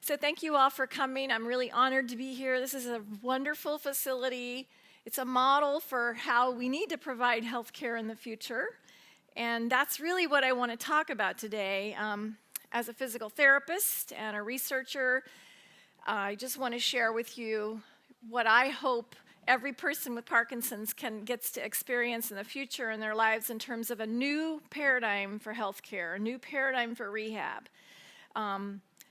So thank you all for coming. I'm really honored to be here. This is a wonderful facility. It's a model for how we need to provide health care in the future. And that's really what I want to talk about today. As a physical therapist and a researcher, I just want to share with you what I hope every person with Parkinson's gets to experience in the future in their lives in terms of a new paradigm for healthcare, a new paradigm for rehab.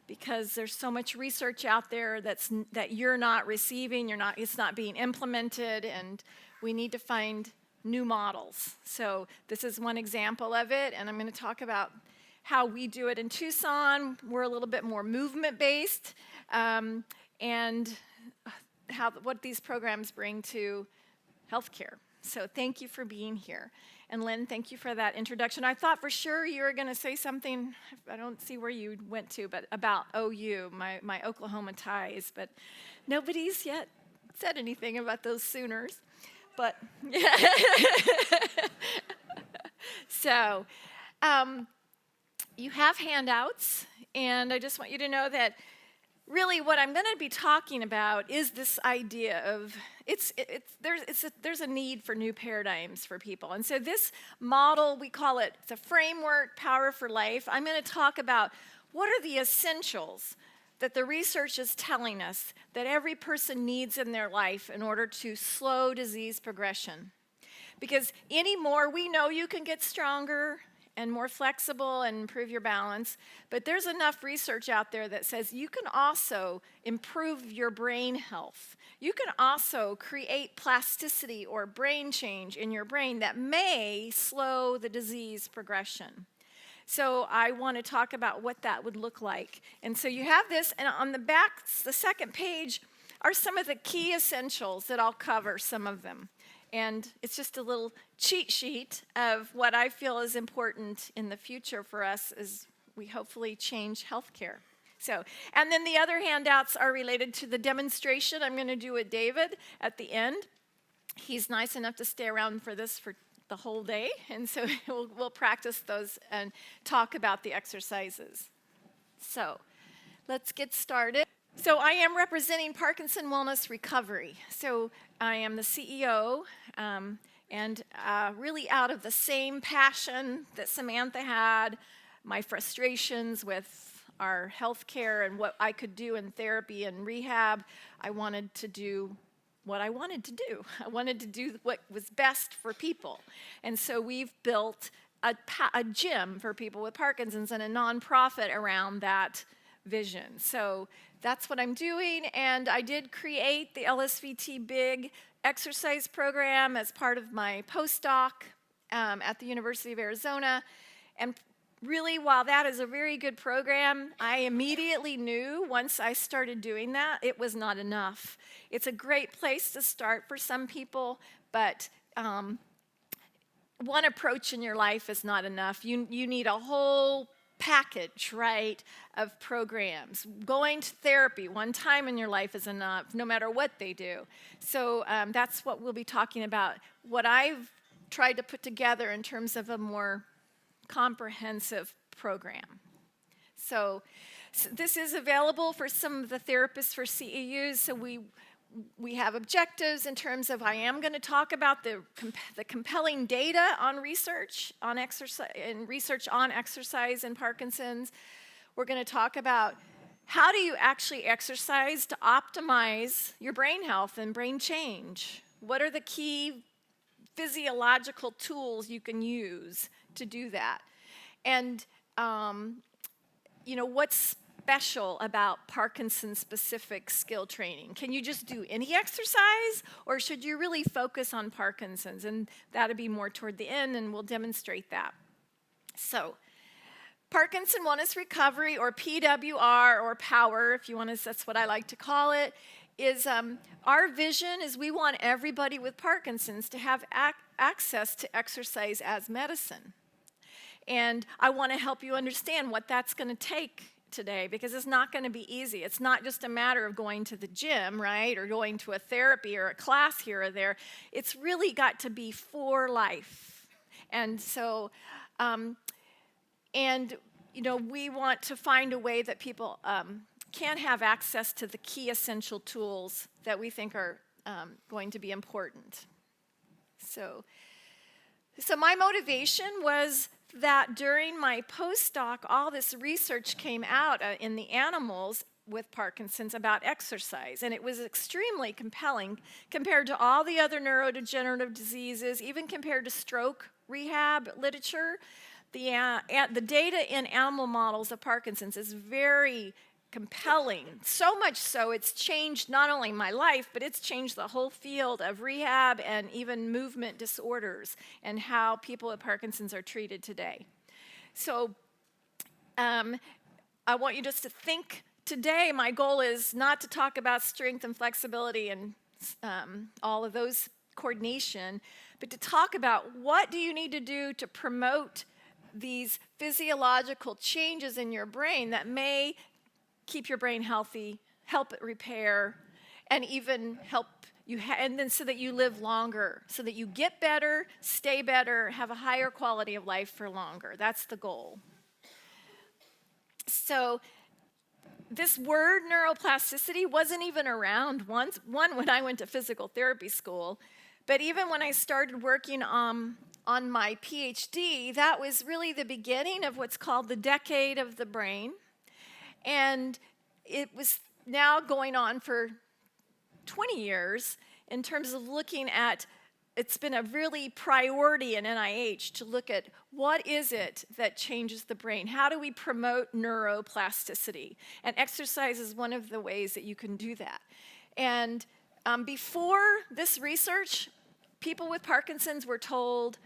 Because there's so much research out there that you're not receiving, it's not being implemented, and we need to find new models. So this is one example of it, and I'm going to talk about how we do it in Tucson. We're a little bit more movement-based, and what these programs bring to healthcare. So thank you for being here. And Lynn, thank you for that introduction. I thought for sure you were going to say something, I don't see where you went to, but about OU, my Oklahoma ties, but nobody's yet said anything about those Sooners. But, so, you have handouts, and I just want you to know that really what I'm going to be talking about is this idea of there's a need for new paradigms for people. And so this model, it's a framework, Power for Life. I'm going to talk about what are the essentials that the research is telling us that every person needs in their life in order to slow disease progression. Because anymore, we know you can get stronger and more flexible and improve your balance, but there's enough research out there that says you can also improve your brain health. You can also create plasticity or brain change in your brain that may slow the disease progression. So I want to talk about what that would look like. And so you have this, and on the back, the second page, are some of the key essentials that I'll cover, some of them. And it's just a little cheat sheet of what I feel is important in the future for us as we hopefully change healthcare. So, and then the other handouts are related to the demonstration I'm going to do with David at the end. He's nice enough to stay around for this for the whole day, and so we'll practice those and talk about the exercises. So, let's get started. So I am representing Parkinson Wellness Recovery. So I am the CEO, and really out of the same passion that Samantha had, my frustrations with our healthcare and what I could do in therapy and rehab, I wanted to do what I wanted to do. I wanted to do what was best for people. And so we've built a gym for people with Parkinson's and a nonprofit around that vision. So that's what I'm doing, and I did create the LSVT Big exercise program as part of my postdoc at the University of Arizona. And really, while that is a very good program, I immediately knew once I started doing that, it was not enough. It's a great place to start for some people, but one approach in your life is not enough. You need a whole package, right, of programs. Going to therapy one time in your life is enough, no matter what they do. So that's what we'll be talking about, what I've tried to put together in terms of a more comprehensive program. So this is available for some of the therapists for CEUs, so we have objectives in terms of I am going to talk about the compelling data on research on exercise in Parkinson's. We're going to talk about how do you actually exercise to optimize your brain health and brain change. What are the key physiological tools you can use to do that? And what's special about Parkinson-specific skill training? Can you just do any exercise, or should you really focus on Parkinson's? And that'll be more toward the end, and we'll demonstrate that. So, Parkinson Wellness Recovery, or PWR, or POWER, if you want to, that's what I like to call it, is our vision is we want everybody with Parkinson's to have access to exercise as medicine. And I want to help you understand what that's going to take today, because it's not going to be easy. It's not just a matter of going to the gym, right, or going to a therapy or a class here or there. It's really got to be for life. And so, we want to find a way that people can't have access to the key essential tools that we think are going to be important. So my motivation was that during my postdoc, all this research came out in the animals with Parkinson's about exercise, and it was extremely compelling compared to all the other neurodegenerative diseases, even compared to stroke rehab literature. The data in animal models of Parkinson's is very compelling, so much so it's changed not only my life, but it's changed the whole field of rehab and even movement disorders and how people with Parkinson's are treated today. So I want you just to think today, my goal is not to talk about strength and flexibility and all of those coordination, but to talk about what do you need to do to promote these physiological changes in your brain that may keep your brain healthy, help it repair, and even help you, and then so that you live longer, so that you get better, stay better, have a higher quality of life for longer. That's the goal. So this word neuroplasticity wasn't even around when I went to physical therapy school, but even when I started working on my PhD, that was really the beginning of what's called the decade of the brain. And it was now going on for 20 years in terms of looking at, it's been a really priority in NIH to look at what is it that changes the brain? How do we promote neuroplasticity? And exercise is one of the ways that you can do that. And before this research, people with Parkinson's were told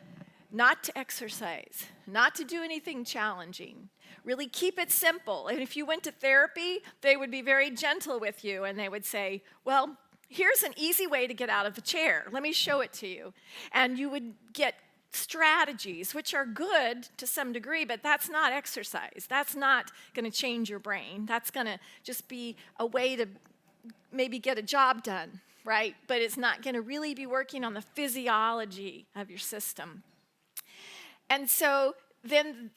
not to exercise, not to do anything challenging. Really keep it simple. And if you went to therapy, they would be very gentle with you and they would say, well, here's an easy way to get out of the chair. Let me show it to you. And you would get strategies, which are good to some degree, but that's not exercise. That's not going to change your brain. That's going to just be a way to maybe get a job done, right? But it's not going to really be working on the physiology of your system. And so then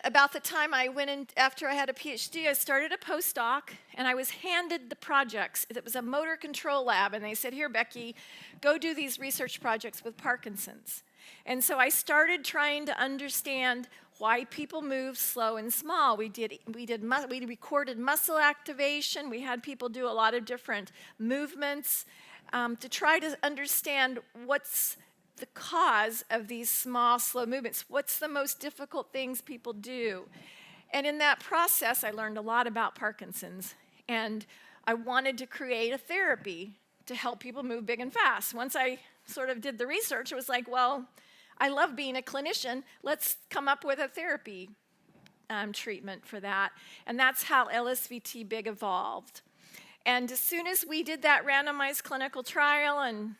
about the time I went in, after I had a PhD, I started a postdoc, and I was handed the projects. It was a motor control lab, and they said, here, Becky, go do these research projects with Parkinson's. And so I started trying to understand why people move slow and small. We recorded muscle activation. We had people do a lot of different movements to try to understand what's the cause of these small, slow movements. What's the most difficult things people do? And in that process, I learned a lot about Parkinson's. And I wanted to create a therapy to help people move big and fast. Once I sort of did the research, it was like, well, I love being a clinician. Let's come up with a therapy treatment for that. And that's how LSVT Big evolved. And as soon as we did that randomized clinical trial, and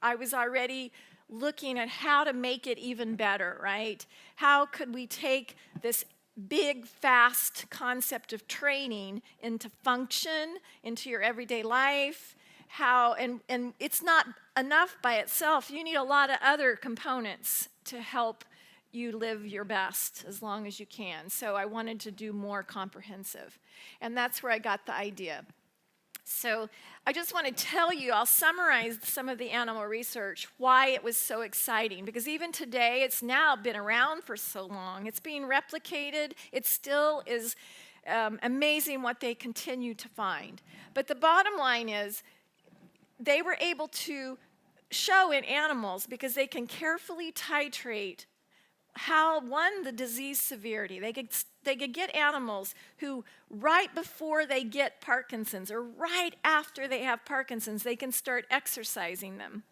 I was already looking at how to make it even better, right? How could we take this big, fast concept of training into function, into your everyday life? And it's not enough by itself. You need a lot of other components to help you live your best as long as you can. So I wanted to do more comprehensive. And that's where I got the idea. So I just want to tell you, I'll summarize some of the animal research, why it was so exciting. Because even today, it's now been around for so long. It's being replicated. It still is amazing what they continue to find. But the bottom line is, they were able to show in animals, because they can carefully titrate how, one, the disease severity. They could get animals who, right before they get Parkinson's or right after they have Parkinson's, they can start exercising them.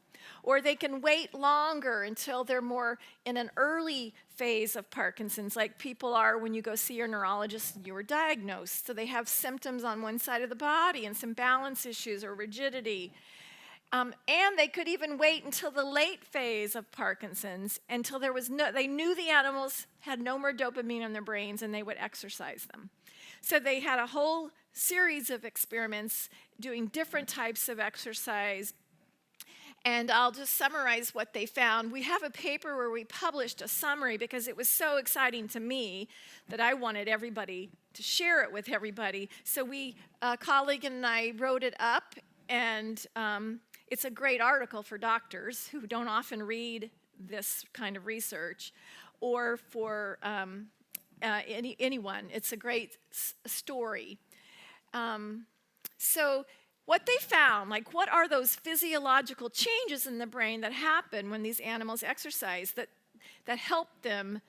Or they can wait longer until they're more in an early phase of Parkinson's, like people are when you go see your neurologist and you were diagnosed. So they have symptoms on one side of the body and some balance issues or rigidity. And they could even wait until the late phase of Parkinson's, until they knew the animals had no more dopamine in their brains, and they would exercise them. So they had a whole series of experiments doing different types of exercise. And I'll just summarize what they found. We have a paper where we published a summary because it was so exciting to me that I wanted everybody share it with everybody. So a colleague and I wrote it up, and it's a great article for doctors who don't often read this kind of research, or for anyone. It's a great story. So what they found, like what are those physiological changes in the brain that happen when these animals exercise that help them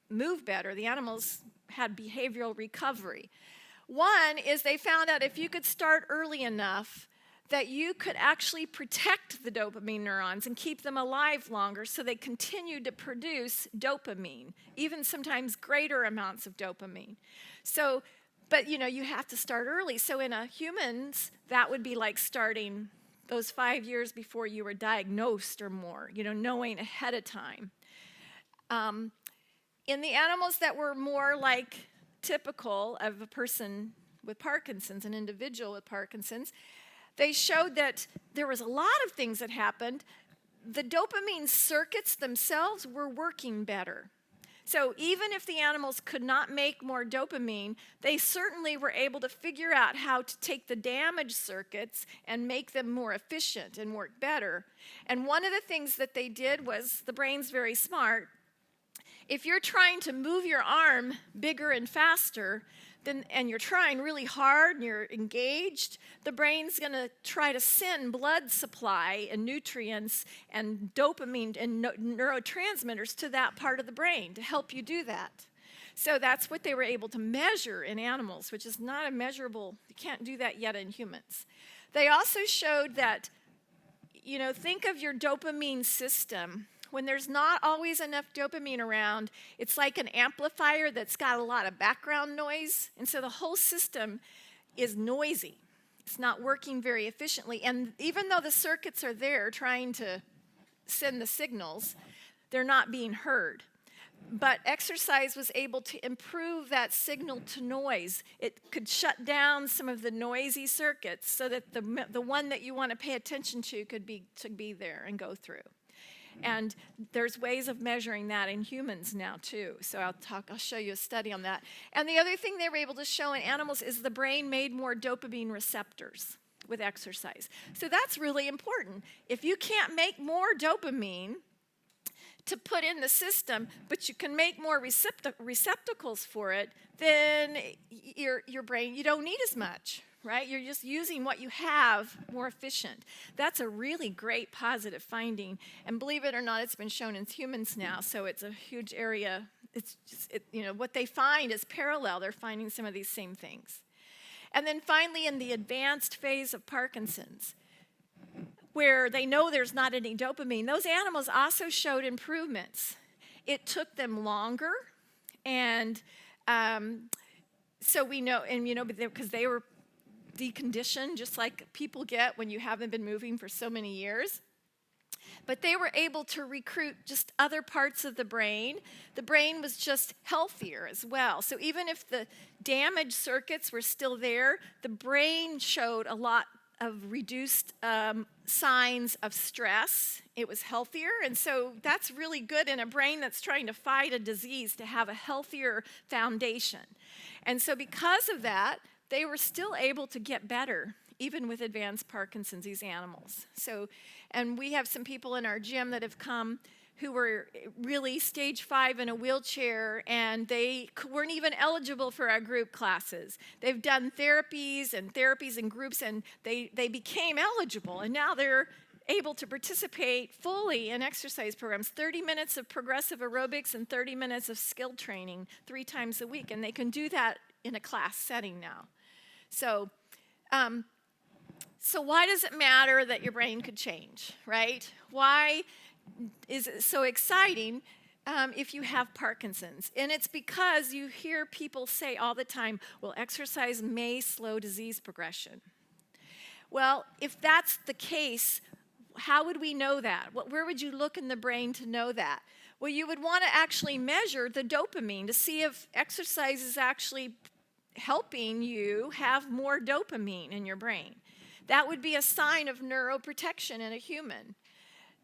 move better? The animals had behavioral recovery. One is they found out if you could start early enough that you could actually protect the dopamine neurons and keep them alive longer so they continued to produce dopamine, even sometimes greater amounts of dopamine. So, but you have to start early. So in humans, that would be like starting those 5 years before you were diagnosed or more, knowing ahead of time. In the animals that were more like typical of a person with Parkinson's, an individual with Parkinson's, they showed that there was a lot of things that happened. The dopamine circuits themselves were working better. So even if the animals could not make more dopamine, they certainly were able to figure out how to take the damaged circuits and make them more efficient and work better. And one of the things that they did was, the brain's very smart, if you're trying to move your arm bigger and faster, and you're trying really hard and you're engaged, the brain's going to try to send blood supply and nutrients and dopamine and neurotransmitters to that part of the brain to help you do that. So that's what they were able to measure in animals, which is not a measurable, you can't do that yet in humans. They also showed that, think of your dopamine system. When there's not always enough dopamine around, it's like an amplifier that's got a lot of background noise, and so the whole system is noisy. It's not working very efficiently, and even though the circuits are there trying to send the signals, they're not being heard. But exercise was able to improve that signal to noise. It could shut down some of the noisy circuits so that the one that you want to pay attention to could be there and go through. And there's ways of measuring that in humans now too. So I'll show you a study on that. And the other thing they were able to show in animals is the brain made more dopamine receptors with exercise. So that's really important. If you can't make more dopamine to put in the system, but you can make more receptacles for it, then your brain, you don't need as much. Right? You're just using what you have more efficient. That's a really great positive finding. And believe it or not, it's been shown in humans now, so it's a huge area. It's just, what they find is parallel. They're finding some of these same things. And then finally, in the advanced phase of Parkinson's, where they know there's not any dopamine, those animals also showed improvements. It took them longer, and so we know, because they were deconditioned, just like people get when you haven't been moving for so many years. But they were able to recruit just other parts of the brain. The brain was just healthier as well. So even if the damaged circuits were still there, the brain showed a lot of reduced signs of stress. It was healthier, and so that's really good in a brain that's trying to fight a disease, to have a healthier foundation. And so because of that, they were still able to get better, even with advanced Parkinson's, these animals. So, and we have some people in our gym that have come who were really stage 5 in a wheelchair, and they weren't even eligible for our group classes. They've done therapies in groups, and they became eligible, and now they're able to participate fully in exercise programs, 30 minutes of progressive aerobics and 30 minutes of skill training 3 times a week, and they can do that in a class setting now. So why does it matter that your brain could change, right? Why is it so exciting if you have Parkinson's? And it's because you hear people say all the time, well, exercise may slow disease progression. Well, if that's the case, how would we know that? Where would you look in the brain to know that? Well, you would want to actually measure the dopamine to see if exercise is actually helping you have more dopamine in your brain. That would be a sign of neuroprotection in a human.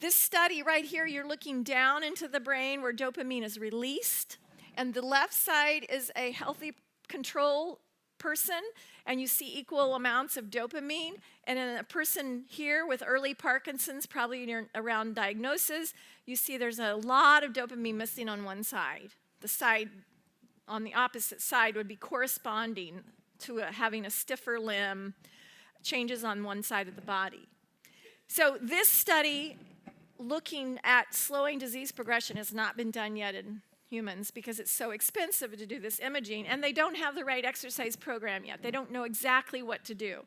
This study right here, you're looking down into the brain where dopamine is released, and the left side is a healthy control person, and you see equal amounts of dopamine. And in a person here with early Parkinson's, probably around diagnosis, you see there's a lot of dopamine missing on one side. The side on the opposite side would be corresponding to having a stiffer limb, changes on one side of the body. So this study looking at slowing disease progression has not been done yet in humans because it's so expensive to do this imaging, and they don't have the right exercise program yet. They don't know exactly what to do.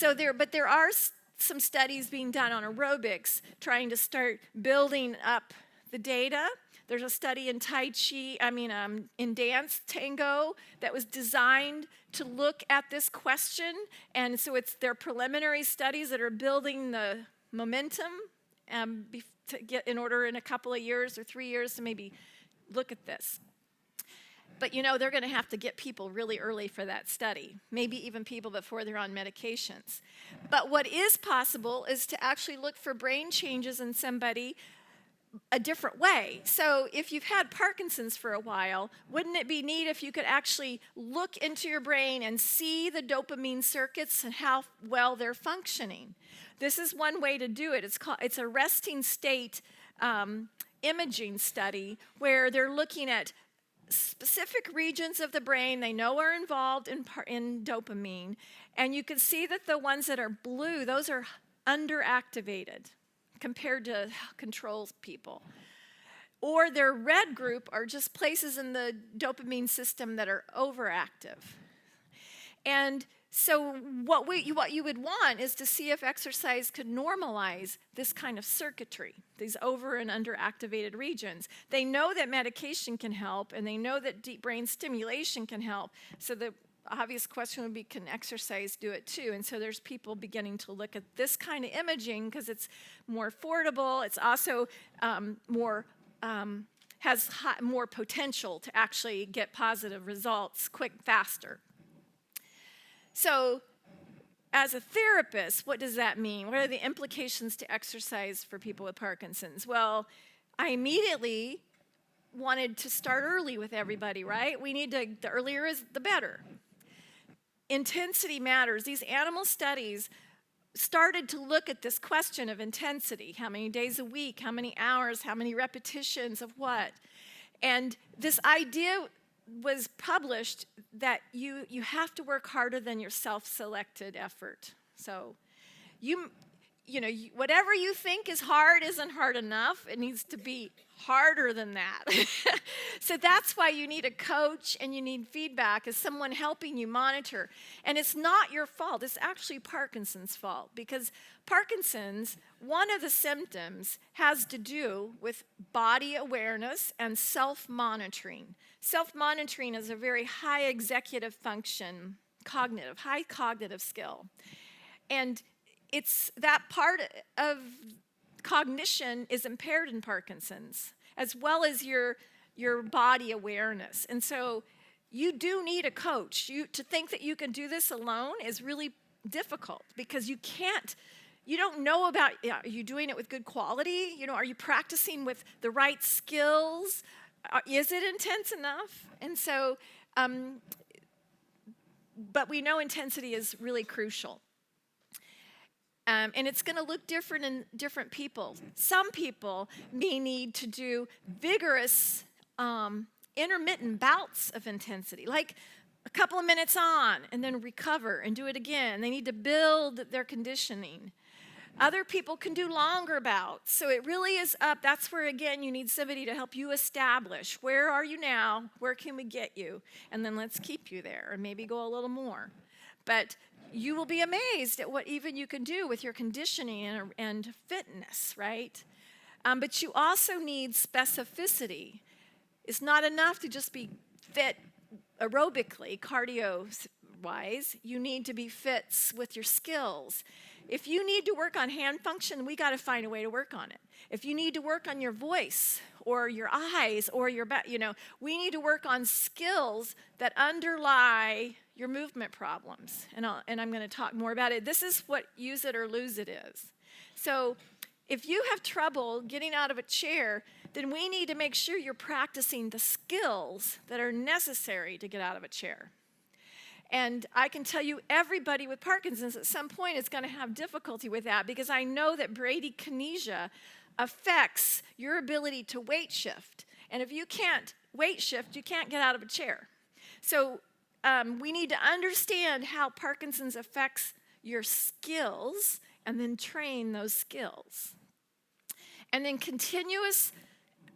But there are some studies being done on aerobics, trying to start building up the data. There's a study in in dance, tango, that was designed to look at this question, and so they're preliminary studies that are building the momentum to get in order in a couple of years or 3 years to maybe look at this. But they're going to have to get people really early for that study, maybe even people before they're on medications. But what is possible is to actually look for brain changes in somebody a different way. So if you've had Parkinson's for a while, wouldn't it be neat if you could actually look into your brain and see the dopamine circuits and how well they're functioning? This is one way to do it. It's a resting state imaging study where they're looking at specific regions of the brain they know are involved in dopamine, and you can see that the ones that are blue, those are underactivated compared to control people. Or their red group are just places in the dopamine system that are overactive. And so what you would want is to see if exercise could normalize this kind of circuitry, these over and underactivated regions. They know that medication can help, and they know that deep brain stimulation can help. So the obvious question would be, can exercise do it too? And so there's people beginning to look at this kind of imaging because it's more affordable. It's also has more potential to actually get positive results faster. So as a therapist, what does that mean? What are the implications to exercise for people with Parkinson's? Well, I immediately wanted to start early with everybody, right? The earlier is the better. Intensity matters. These animal studies started to look at this question of intensity. How many days a week? How many hours? How many repetitions of what? And this idea was published that you have to work harder than your self-selected effort. So whatever you think is hard isn't hard enough. It needs to be harder than that. So that's why you need a coach and you need feedback as someone helping you monitor. And it's not your fault. It's actually Parkinson's fault, because Parkinson's, one of the symptoms has to do with body awareness and self-monitoring. Self-monitoring is a very high executive function, high cognitive skill. And it's that part of cognition is impaired in Parkinson's, as well as your body awareness. And so you do need a coach. To think that you can do this alone is really difficult, because you don't know about, are you doing it with good quality? Are you practicing with the right skills? Is it intense enough? And so, but we know intensity is really crucial. And it's going to look different in different people. Some people may need to do vigorous, intermittent bouts of intensity, like a couple of minutes on and then recover and do it again. They need to build their conditioning. Other people can do longer bouts. So it really is up. That's where, again, you need somebody to help you establish, where are you now? Where can we get you? And then let's keep you there and maybe go a little more. But you will be amazed at what even you can do with your conditioning and fitness, right? But you also need specificity. It's not enough to just be fit aerobically, cardio-wise. You need to be fit with your skills. If you need to work on hand function, we got to find a way to work on it. If you need to work on your voice or your eyes or your back, we need to work on skills that underlie your movement problems. And I'm going to talk more about it. This is what use it or lose it is. So if you have trouble getting out of a chair, then we need to make sure you're practicing the skills that are necessary to get out of a chair. And I can tell you everybody with Parkinson's at some point is going to have difficulty with that, because I know that bradykinesia affects your ability to weight shift. And if you can't weight shift, you can't get out of a chair. So we need to understand how Parkinson's affects your skills and then train those skills. And then continuous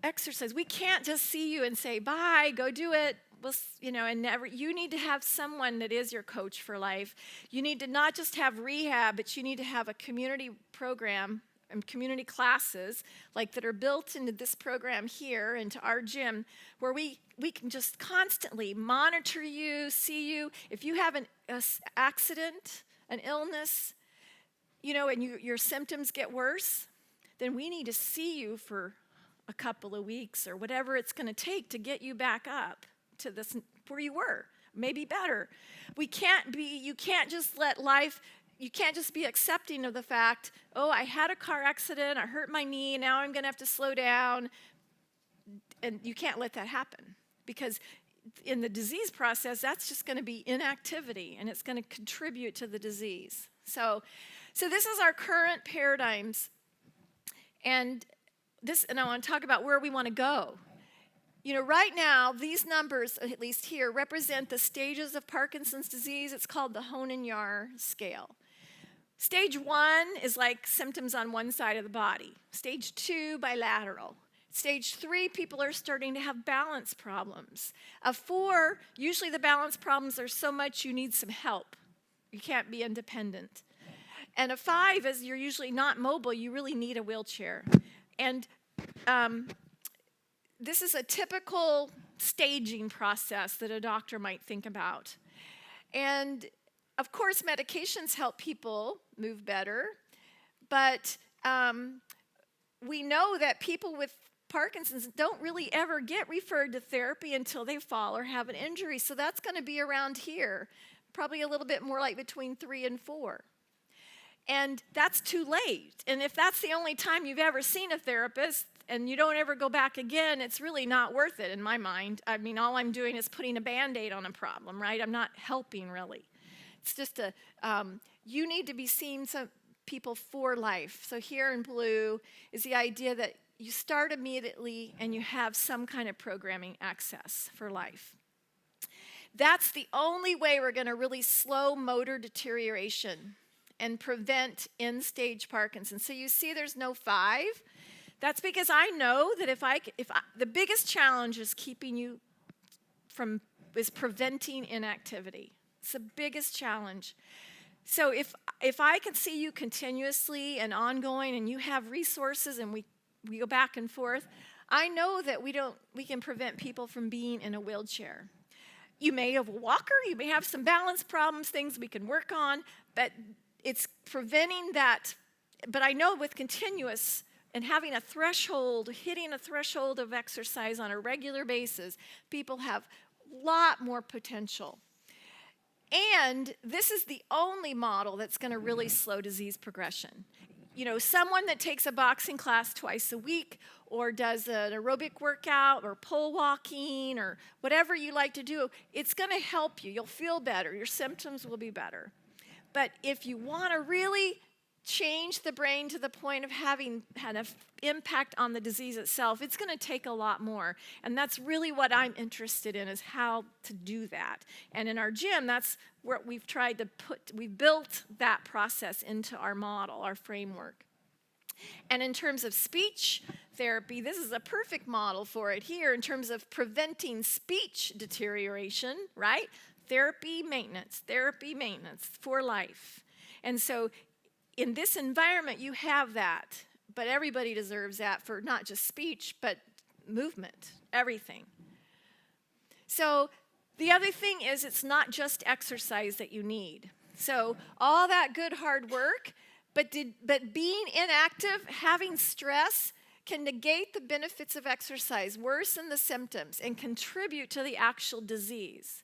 exercise. We can't just see you and say, bye, go do it. Well, and never. You need to have someone that is your coach for life. You need to not just have rehab, but you need to have a community program and community classes like that are built into this program here, into our gym, where we can just constantly monitor you, see you. If you have an accident, an illness, and your symptoms get worse, then we need to see you for a couple of weeks or whatever it's going to take to get you back up to this where you were, maybe better. You can't just be accepting of the fact, oh, I had a car accident, I hurt my knee, now I'm going to have to slow down. And you can't let that happen, because in the disease process, that's just going to be inactivity, and it's going to contribute to the disease. So this is our current paradigms. And I want to talk about where we want to go. Right now, these numbers, at least here, represent the stages of Parkinson's disease. It's called the Hoehn-Yahr scale. Stage 1 is like symptoms on one side of the body. Stage 2, bilateral. Stage 3, people are starting to have balance problems. 4, usually the balance problems are so much you need some help. You can't be independent. And 5 is you're usually not mobile, you really need a wheelchair. And this is a typical staging process that a doctor might think about. And of course, medications help people move better, but we know that people with Parkinson's don't really ever get referred to therapy until they fall or have an injury. So that's going to be around here, probably a little bit more like between 3 and 4. And that's too late. And if that's the only time you've ever seen a therapist and you don't ever go back again, it's really not worth it in my mind. I mean, all I'm doing is putting a Band-Aid on a problem, right? I'm not helping really. It's just you need to be seeing some people for life. So here in blue is the idea that you start immediately and you have some kind of programming access for life. That's the only way we're going to really slow motor deterioration and prevent end-stage Parkinson's. So you see there's no 5. That's because I know that the biggest challenge is preventing inactivity. It's the biggest challenge. So if I can see you continuously and ongoing and you have resources and we go back and forth, I know that we can prevent people from being in a wheelchair. You may have a walker, you may have some balance problems, things we can work on, but it's preventing that. But I know with continuous and having a threshold, hitting a threshold of exercise on a regular basis, people have a lot more potential. And this is the only model that's going to really slow disease progression. Someone that takes a boxing class twice a week or does an aerobic workout or pole walking or whatever you like to do, it's going to help you. You'll feel better. Your symptoms will be better. But if you want to really change the brain to the point of having had an impact on the disease itself, it's going to take a lot more. And that's really what I'm interested in, is how to do that. And in our gym, that's where we've built that process into our model, our framework. And in terms of speech therapy, this is a perfect model for it here in terms of preventing speech deterioration, right? Therapy, maintenance for life. And so in this environment, you have that, but everybody deserves that for not just speech, but movement, everything. So the other thing is, it's not just exercise that you need. So all that good hard work, but being inactive, having stress, can negate the benefits of exercise, worsen the symptoms, and contribute to the actual disease.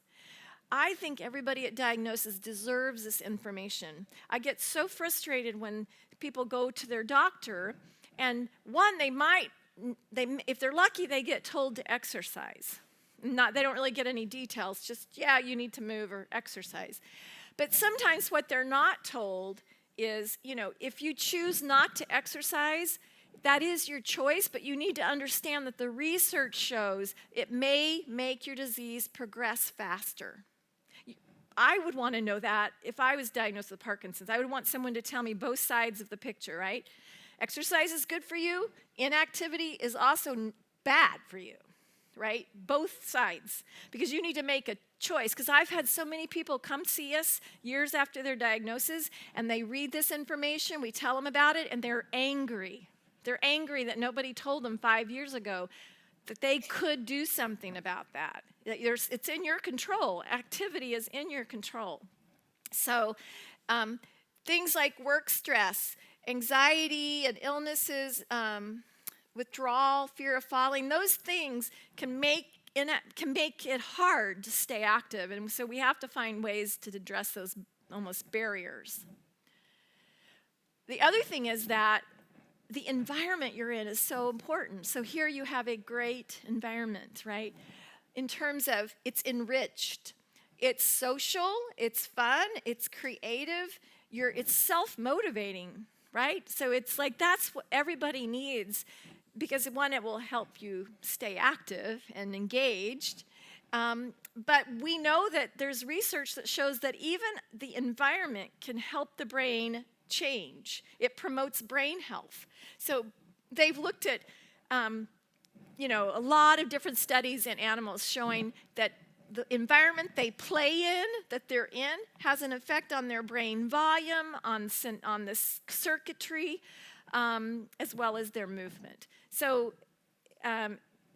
I think everybody at diagnosis deserves this information. I get so frustrated when people go to their doctor, and one, if they're lucky, they get told to exercise. They don't really get any details, just, yeah, you need to move or exercise. But sometimes what they're not told is, if you choose not to exercise, that is your choice, but you need to understand that the research shows it may make your disease progress faster. I would want to know that if I was diagnosed with Parkinson's. I would want someone to tell me both sides of the picture, right? Exercise is good for you. Inactivity is also bad for you, right? Both sides, because you need to make a choice. Because I've had so many people come see us years after their diagnosis, and they read this information, we tell them about it, and they're angry. They're angry that nobody told them 5 years ago that they could do something about that. It's in your control. Activity is in your control. So things like work stress, anxiety and illnesses, withdrawal, fear of falling, those things can make it hard to stay active. And so we have to find ways to address those almost barriers. The other thing is that the environment you're in is so important. So here you have a great environment, right? In terms of it's enriched, it's social, it's fun, it's creative, it's self-motivating, right? So it's like that's what everybody needs, because one, it will help you stay active and engaged. But we know that there's research that shows that even the environment can help the brain change. It promotes brain health. So they've looked at, a lot of different studies in animals showing that the environment they play in, that they're in, has an effect on their brain volume, on the circuitry, as well as their movement. So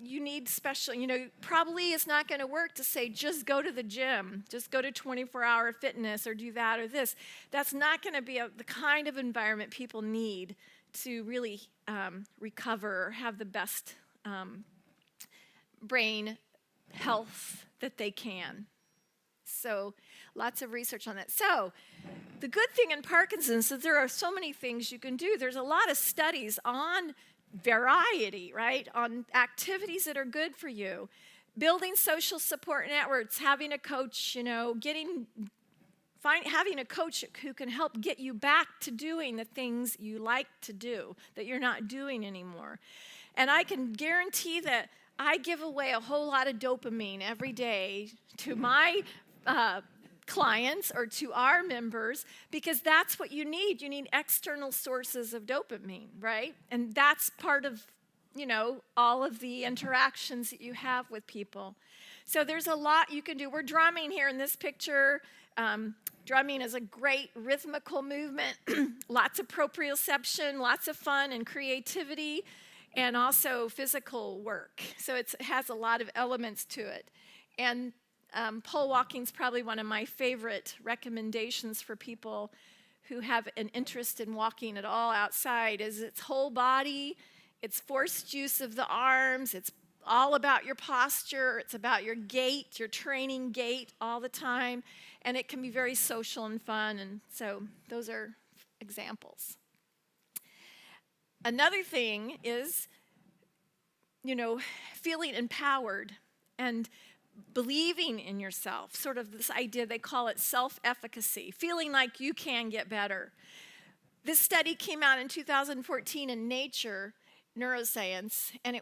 you need special, probably it's not going to work to say, just go to the gym, just go to 24-hour fitness or do that or this. That's not going to be the kind of environment people need to really recover or have the best brain health that they can. So lots of research on that. So the good thing in Parkinson's is there are so many things you can do. There's a lot of studies on variety, right? On activities that are good for you. Building social support networks, having a coach, having a coach who can help get you back to doing the things you like to do that you're not doing anymore. And I can guarantee that I give away a whole lot of dopamine every day to my clients or to our members, because that's what you need. You need external sources of dopamine, right? And that's part of, all of the interactions that you have with people. So there's a lot you can do. We're drumming here in this picture. Drumming is a great rhythmical movement, lots of proprioception, lots of fun and creativity, and also physical work. So it has a lot of elements to it. And pole walking is probably one of my favorite recommendations for people who have an interest in walking at all outside. Is it's whole body, it's forced use of the arms, it's all about your posture, it's about your gait, your training gait all the time, and it can be very social and fun, and so those are examples. Another thing is, feeling empowered and believing in yourself, sort of this idea, they call it self-efficacy, feeling like you can get better. This study came out in 2014 in Nature Neuroscience, and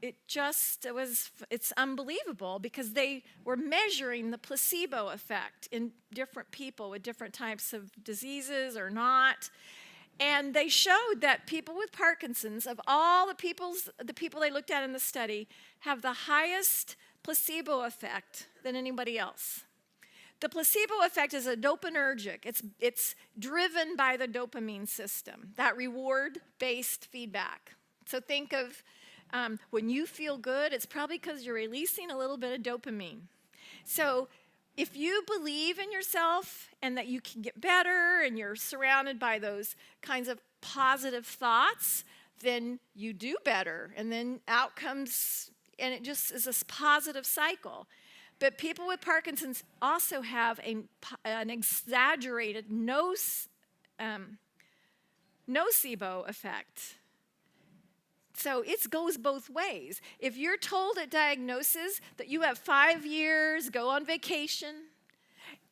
it's unbelievable, because they were measuring the placebo effect in different people with different types of diseases or not. And they showed that people with Parkinson's, of all the people they looked at in the study, have the highest placebo effect than anybody else. The placebo effect is a dopaminergic. It's driven by the dopamine system, that reward-based feedback. So think of when you feel good, it's probably because you're releasing a little bit of dopamine. So if you believe in yourself and that you can get better and you're surrounded by those kinds of positive thoughts, then you do better. And then outcomes, and it just is a positive cycle. But people with Parkinson's also have an exaggerated nocebo effect. So it goes both ways. If you're told at diagnosis that you have 5 years, go on vacation,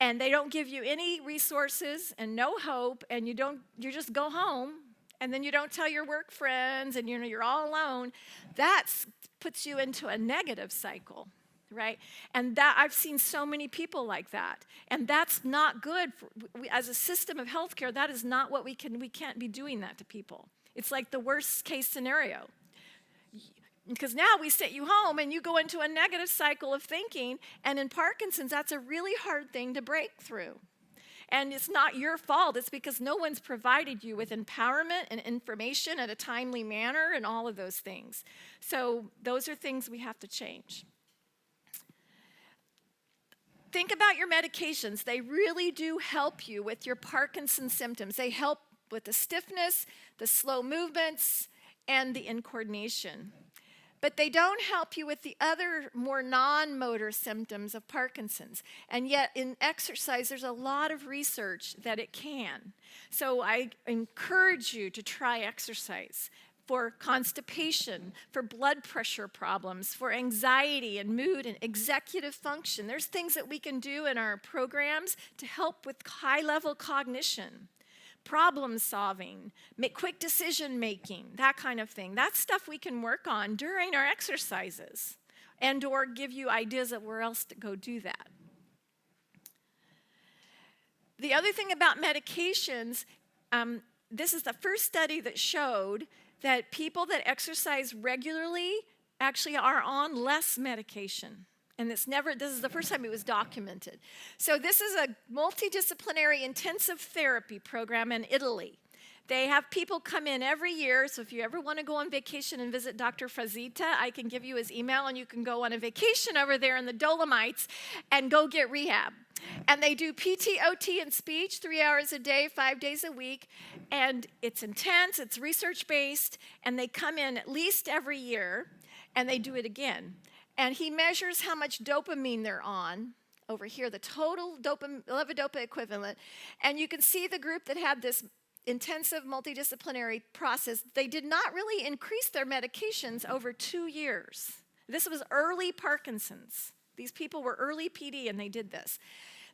and they don't give you any resources and no hope, and you just go home, and then you don't tell your work friends, and you're all alone, that puts you into a negative cycle, right? And that I've seen so many people like that, and that's not good. As a system of healthcare, that is not what we can't be doing that to people. It's like the worst case scenario. Because now we sit you home and you go into a negative cycle of thinking, and in Parkinson's, that's a really hard thing to break through. And it's not your fault. It's because no one's provided you with empowerment and information at a timely manner and all of those things. So those are things we have to change. Think about your medications. They really do help you with your Parkinson's symptoms. They help with the stiffness, the slow movements, and the incoordination. But they don't help you with the other more non-motor symptoms of Parkinson's. And yet in exercise, there's a lot of research that it can. So I encourage you to try exercise for constipation, for blood pressure problems, for anxiety and mood and executive function. There's things that we can do in our programs to help with high-level cognition, problem solving, quick decision making, that kind of thing. That's stuff we can work on during our exercises and or give you ideas of where else to go do that. The other thing about medications, this is the first study that showed that people that exercise regularly actually are on less medication. And this is the first time it was documented. So this is a multidisciplinary intensive therapy program in Italy. They have people come in every year, so if you ever want to go on vacation and visit Dr. Frazita, I can give you his email, and you can go on a vacation over there in the Dolomites and go get rehab. And they do PT, OT, and speech 3 hours a day, 5 days a week, and it's intense, it's research-based, and they come in at least every year, and they do it again. And he measures how much dopamine they're on, over here, the total levodopa equivalent. And you can see the group that had this intensive multidisciplinary process, they did not really increase their medications over 2 years. This was early Parkinson's. These people were early PD and they did this.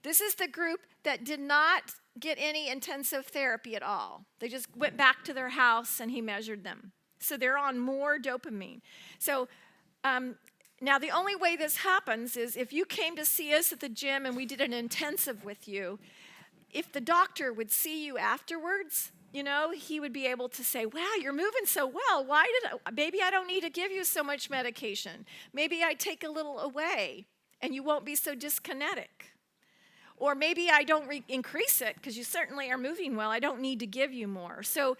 This is the group that did not get any intensive therapy at all. They just went back to their house and he measured them. So they're on more dopamine. So now, the only way this happens is if you came to see us at the gym and we did an intensive with you, if the doctor would see you afterwards, he would be able to say, wow, you're moving so well. Maybe I don't need to give you so much medication. Maybe I take a little away and you won't be so dyskinetic. Or maybe I don't increase it because you certainly are moving well. I don't need to give you more. So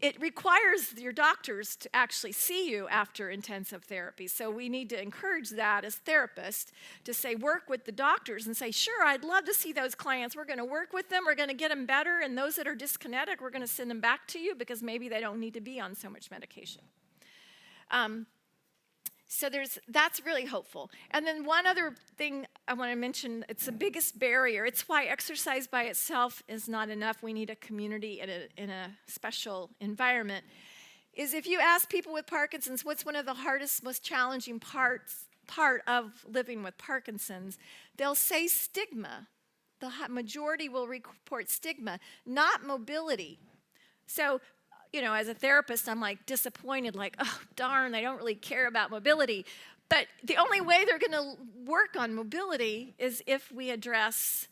it requires your doctors to actually see you after intensive therapy. So we need to encourage that as therapists to say, work with the doctors and say, sure, I'd love to see those clients. We're going to work with them. We're going to get them better. And those that are dyskinetic, we're going to send them back to you because maybe they don't need to be on so much medication. So that's really hopeful. And then one other thing I want to mention, it's the biggest barrier. It's why exercise by itself is not enough. We need a community in a special environment. Is if you ask people with Parkinson's, what's one of the hardest, most challenging part of living with Parkinson's, they'll say stigma. The majority will report stigma, not mobility. So as a therapist, I'm like disappointed, like, oh, darn, they don't really care about mobility. But the only way they're going to work on mobility is if we address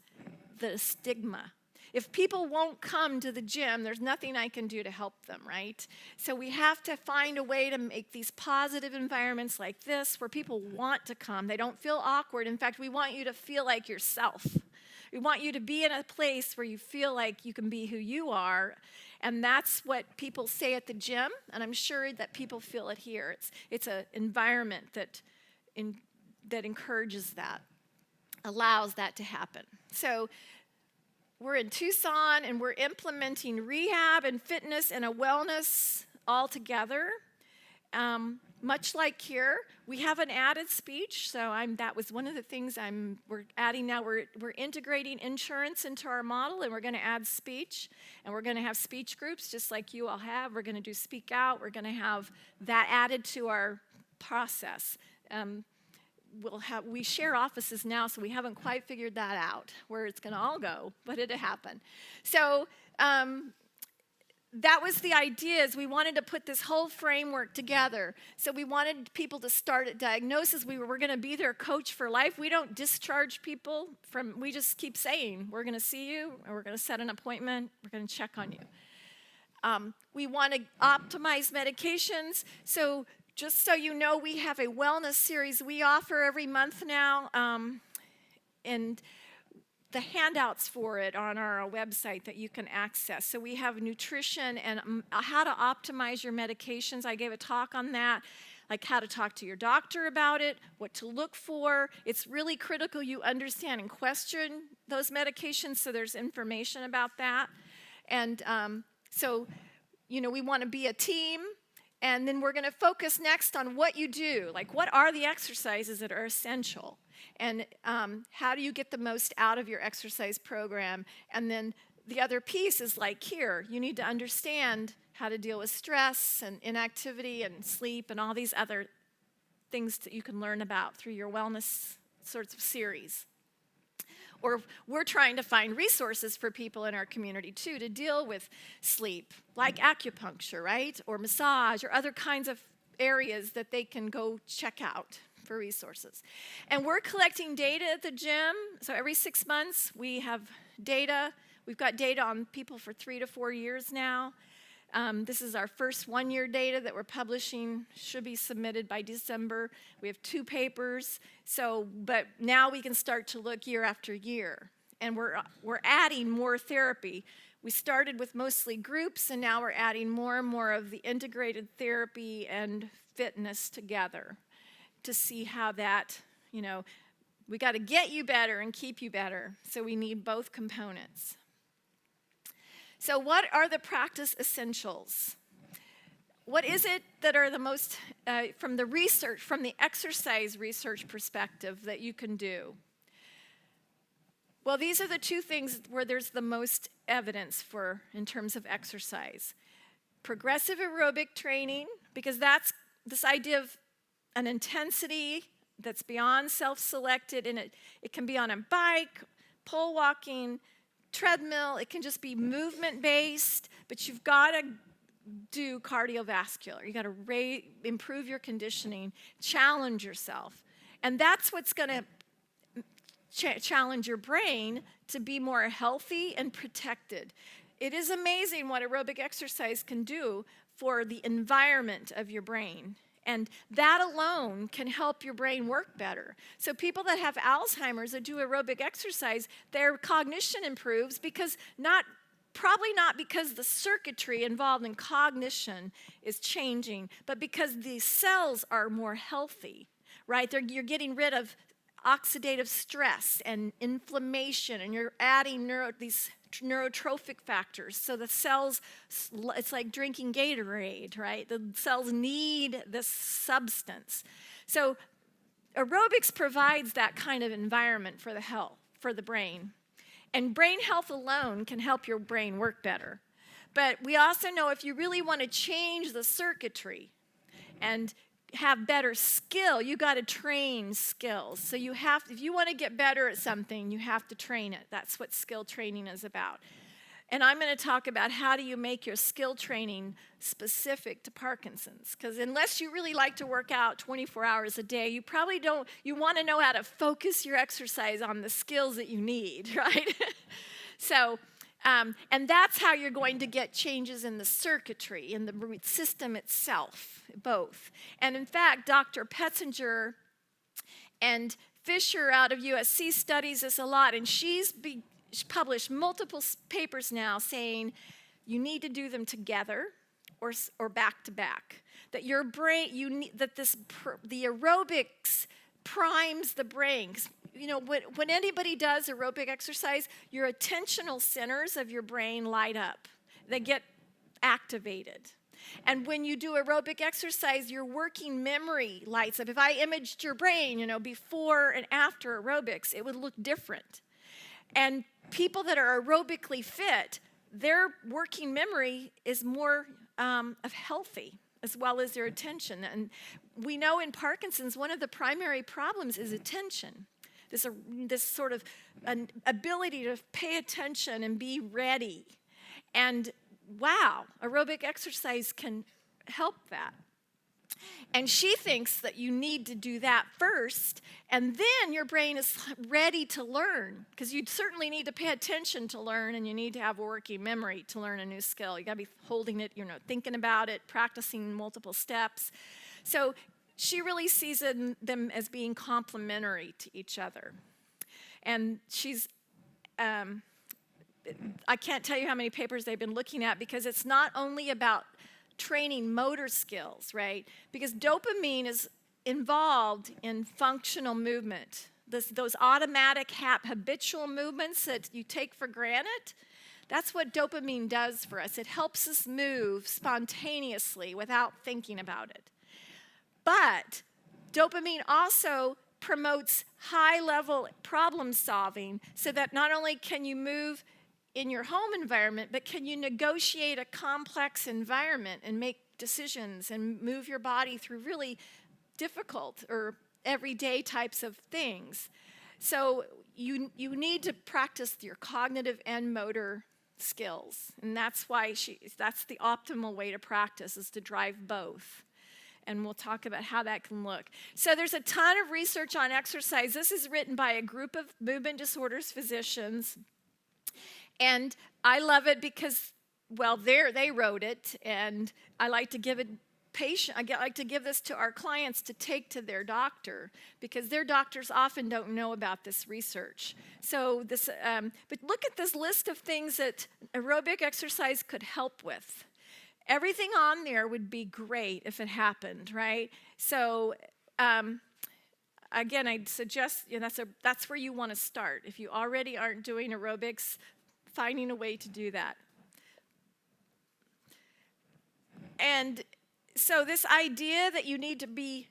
the stigma. If people won't come to the gym, there's nothing I can do to help them, right? So we have to find a way to make these positive environments like this where people want to come. They don't feel awkward. In fact, we want you to feel like yourself. We want you to be in a place where you feel like you can be who you are. And that's what people say at the gym, and I'm sure that people feel it here. It's an environment that encourages that, allows that to happen. So we're in Tucson, and we're implementing rehab and fitness and a wellness all together. much like here, we have an added speech. So that was one of the things we're adding now. We're integrating insurance into our model, and we're going to add speech. And we're going to have speech groups just like you all have. We're going to do Speak Out. We're going to have that added to our process. We share offices now, so we haven't quite figured that out, where it's going to all go, but it'll happen. So that was the idea, is we wanted to put this whole framework together. So we wanted people to start at diagnosis. We're going to be their coach for life. We don't discharge people we just keep saying, we're going to see you, and we're going to set an appointment, we're going to check on you. We want to optimize medications. So just so you know, we have a wellness series we offer every month now, and the handouts for it on our website that you can access. So we have nutrition and how to optimize your medications. I gave a talk on that, like how to talk to your doctor about it, what to look for. It's really critical you understand and question those medications, so there's information about that. And we want to be a team. And then we're going to focus next on what you do. Like, what are the exercises that are essential? And how do you get the most out of your exercise program? And then the other piece is like here. You need to understand how to deal with stress and inactivity and sleep and all these other things that you can learn about through your wellness sorts of series. Or we're trying to find resources for people in our community, too, to deal with sleep, like acupuncture, right? Or massage, or other kinds of areas that they can go check out for resources. And we're collecting data at the gym. So every 6 months, we have data. We've got data on people for 3 to 4 years now. This is our first 1-year data that we're publishing, should be submitted by December. We have 2 papers, but now we can start to look year after year. And we're adding more therapy. We started with mostly groups, and now we're adding more and more of the integrated therapy and fitness together to see how that, we got to get you better and keep you better. So we need both components. So what are the practice essentials? What is it that are the most, from the exercise research perspective, that you can do? Well, these are the 2 things where there's the most evidence for in terms of exercise. Progressive aerobic training, because that's this idea of an intensity that's beyond self-selected, and it can be on a bike, pole walking, treadmill. It can just be movement-based, but you've got to do cardiovascular. You've got to improve your conditioning, challenge yourself. And that's what's going to challenge your brain to be more healthy and protected. It is amazing what aerobic exercise can do for the environment of your brain. And that alone can help your brain work better. So people that have Alzheimer's that do aerobic exercise, their cognition improves probably not because the circuitry involved in cognition is changing, but because the cells are more healthy, right? You're getting rid of oxidative stress and inflammation, and you're adding these neurotrophic factors. So the cells, it's like drinking Gatorade, right? The cells need this substance. So aerobics provides that kind of environment for the brain. And brain health alone can help your brain work better. But we also know if you really want to change the circuitry and have better skill, you got to train skills. So if you want to get better at something, you have to train it. That's what skill training is about. And I'm going to talk about how do you make your skill training specific to Parkinson's. Because unless you really like to work out 24 hours a day, you probably don't, you want to know how to focus your exercise on the skills that you need, right? And that's how you're going to get changes in the circuitry, in the system itself, both. And in fact, Dr. Petzinger and Fisher out of USC studies this a lot, and she's published multiple papers now saying you need to do them together or back to back. That your brain, the aerobics primes the brain. When anybody does aerobic exercise, your attentional centers of your brain light up. They get activated. And when you do aerobic exercise, your working memory lights up. If I imaged your brain, before and after aerobics, it would look different. And people that are aerobically fit, their working memory is more of healthy, as well as their attention. And we know in Parkinson's, one of the primary problems is attention. This sort of an ability to pay attention and be ready. And wow, aerobic exercise can help that. And she thinks that you need to do that first, and then your brain is ready to learn, because you certainly need to pay attention to learn, and you need to have a working memory to learn a new skill. You got to be holding it, thinking about it, practicing multiple steps. So she really sees them as being complementary to each other. And she's I can't tell you how many papers they've been looking at, because it's not only about training motor skills, right? Because dopamine is involved in functional movement. Those automatic, habitual movements that you take for granted, that's what dopamine does for us. It helps us move spontaneously without thinking about it. But dopamine also promotes high-level problem solving, so that not only can you move in your home environment, but can you negotiate a complex environment and make decisions and move your body through really difficult or everyday types of things. So you need to practice your cognitive and motor skills. And that's why that's the optimal way to practice, is to drive both. And we'll talk about how that can look. So there's a ton of research on exercise. This is written by a group of movement disorders physicians. And I love it because, they wrote it, and I like to give this to our clients to take to their doctor, because their doctors often don't know about this research. So but look at this list of things that aerobic exercise could help with. Everything on there would be great if it happened, right? So again, I'd suggest that's where you want to start. If you already aren't doing aerobics, finding a way to do that. And so this idea that you need to be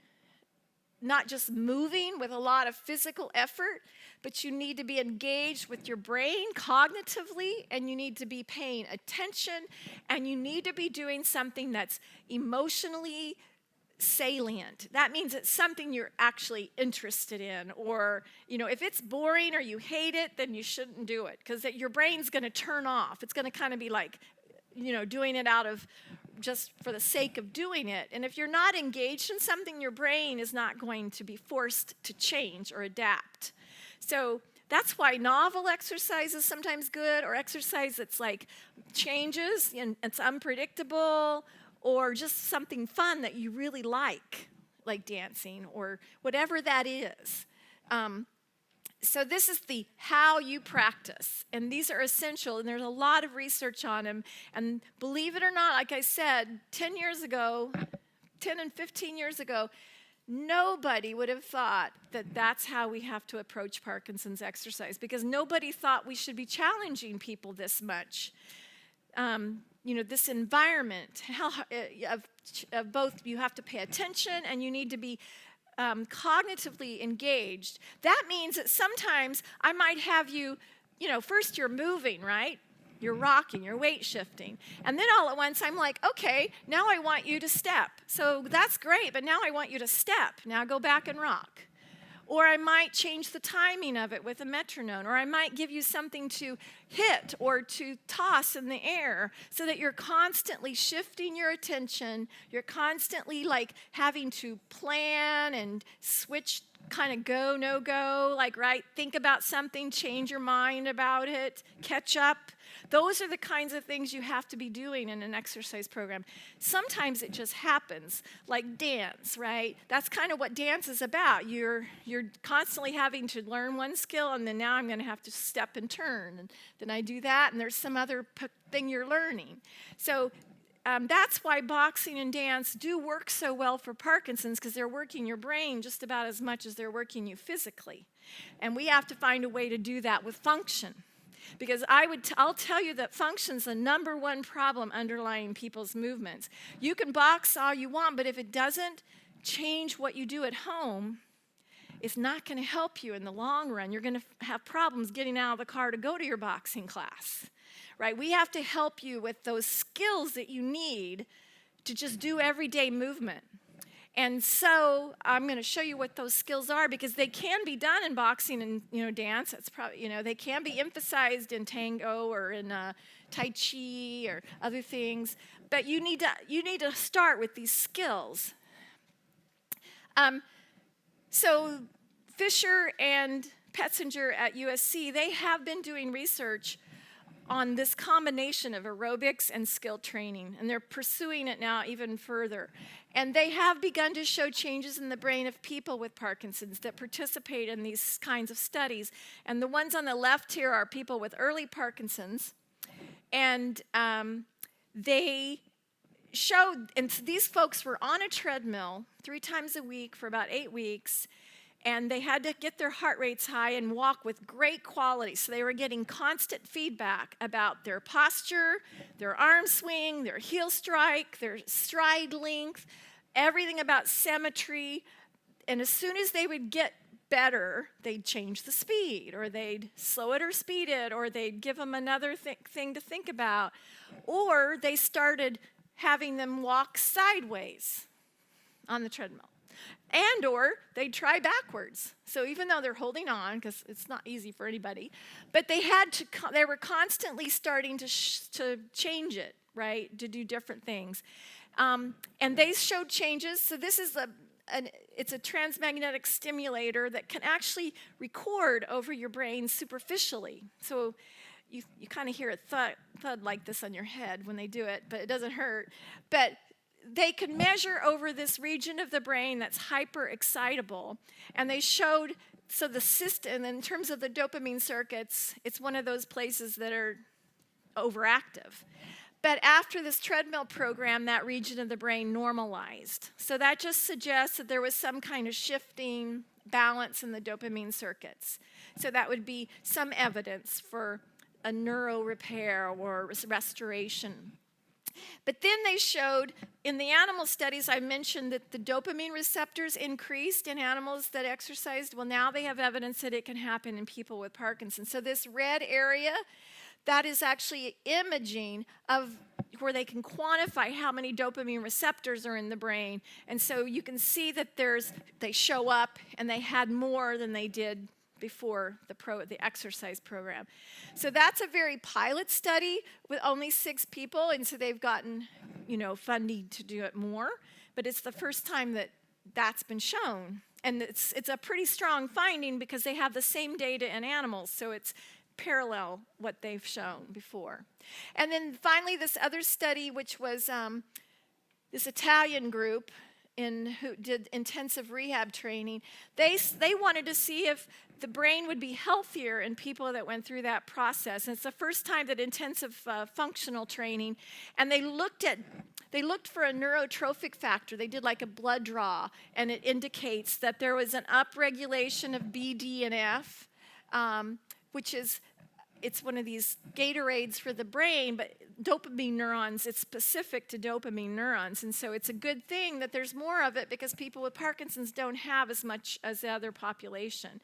not just moving with a lot of physical effort, but you need to be engaged with your brain cognitively, and you need to be paying attention, and you need to be doing something that's emotionally salient. That means it's something you're actually interested in, or if it's boring or you hate it, then you shouldn't do it, because your brain's going to turn off. It's going to kind of be like doing it out of just for the sake of doing it. And if you're not engaged in something, your brain is not going to be forced to change or adapt. So that's why novel exercise is sometimes good, or exercise that's like changes and it's unpredictable, or just something fun that you really like dancing or whatever that is. So this is the how you practice, and these are essential, and there's a lot of research on them. And believe it or not, like I said, 10 and 15 years ago, nobody would have thought that that's how we have to approach Parkinson's exercise, because nobody thought we should be challenging people this much. This environment of both, you have to pay attention and you need to be cognitively engaged. That means that sometimes I might have you, first you're moving, right? You're rocking, you're weight shifting. And then all at once I'm like, okay, now I want you to step. So that's great, but now I want you to step. Now go back and rock. Or I might change the timing of it with a metronome, or I might give you something to hit or to toss in the air, so that you're constantly shifting your attention. You're constantly having to plan and switch, kind of go, no go, think about something, change your mind about it, catch up. Those are the kinds of things you have to be doing in an exercise program. Sometimes it just happens, like dance, right? That's kind of what dance is about. You're constantly having to learn one skill, and then now I'm going to have to step and turn. And then I do that, and there's some other thing you're learning. So that's why boxing and dance do work so well for Parkinson's, because they're working your brain just about as much as they're working you physically. And we have to find a way to do that with function. Because I'll tell you that function's the number one problem underlying people's movements. You can box all you want, but if it doesn't change what you do at home, it's not going to help you in the long run. You're going to have problems getting out of the car to go to your boxing class, right? We have to help you with those skills that you need to just do everyday movement. And so I'm going to show you what those skills are, because they can be done in boxing and dance. It's probably they can be emphasized in tango or in tai chi or other things. But you need to start with these skills. So Fisher and Petzinger at USC, they have been doing research on this combination of aerobics and skill training, and they're pursuing it now even further. And they have begun to show changes in the brain of people with Parkinson's that participate in these kinds of studies. And the ones on the left here are people with early Parkinson's, and they showed, and these folks were on a treadmill 3 times a week for about 8 weeks, and they had to get their heart rates high and walk with great quality. So they were getting constant feedback about their posture, their arm swing, their heel strike, their stride length, everything about symmetry. And as soon as they would get better, they'd change the speed, or they'd slow it or speed it, or they'd give them another thing to think about. Or they started having them walk sideways on the treadmill. And or they try backwards. So even though they're holding on, because it's not easy for anybody, but they were constantly starting to change it, right, to do different things. And they showed changes. So this is it's a transmagnetic stimulator that can actually record over your brain superficially. So you kind of hear a thud like this on your head when they do it, but it doesn't hurt. But they could measure over this region of the brain that's hyper-excitable, and they showed, so the system, in terms of the dopamine circuits, it's one of those places that are overactive. But after this treadmill program, that region of the brain normalized. So that just suggests that there was some kind of shifting balance in the dopamine circuits. So that would be some evidence for a neuro repair or restoration. But then they showed, in the animal studies, I mentioned that the dopamine receptors increased in animals that exercised. Well, now they have evidence that it can happen in people with Parkinson's. So this red area, that is actually imaging of where they can quantify how many dopamine receptors are in the brain. And so you can see that they show up, and they had more than they did before the exercise program. So that's a very pilot study with only 6 people, and so they've gotten, funding to do it more. But it's the first time that that's been shown, and it's a pretty strong finding because they have the same data in animals, so it's parallel what they've shown before. And then finally, this other study, which was this Italian group who did intensive rehab training, they wanted to see if the brain would be healthier in people that went through that process. And it's the first time that intensive functional training, and they looked for a neurotrophic factor. They did like a blood draw, and it indicates that there was an upregulation of BDNF, which is, it's one of these Gatorades for the brain, but dopamine neurons, it's specific to dopamine neurons. And so it's a good thing that there's more of it, because people with Parkinson's don't have as much as the other population.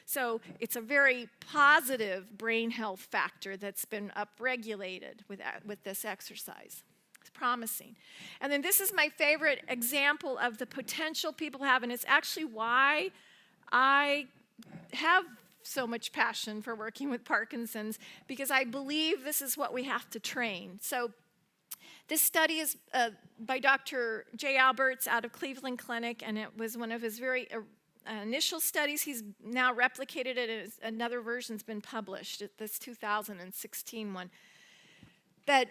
So it's a very positive brain health factor that's been upregulated with this exercise. It's promising. And then this is my favorite example of the potential people have, and it's actually why I have so much passion for working with Parkinson's, because I believe this is what we have to train. So this study is by Dr. Jay Alberts out of Cleveland Clinic, and it was one of his very initial studies. He's now replicated it, and another version's been published, this 2016 one. But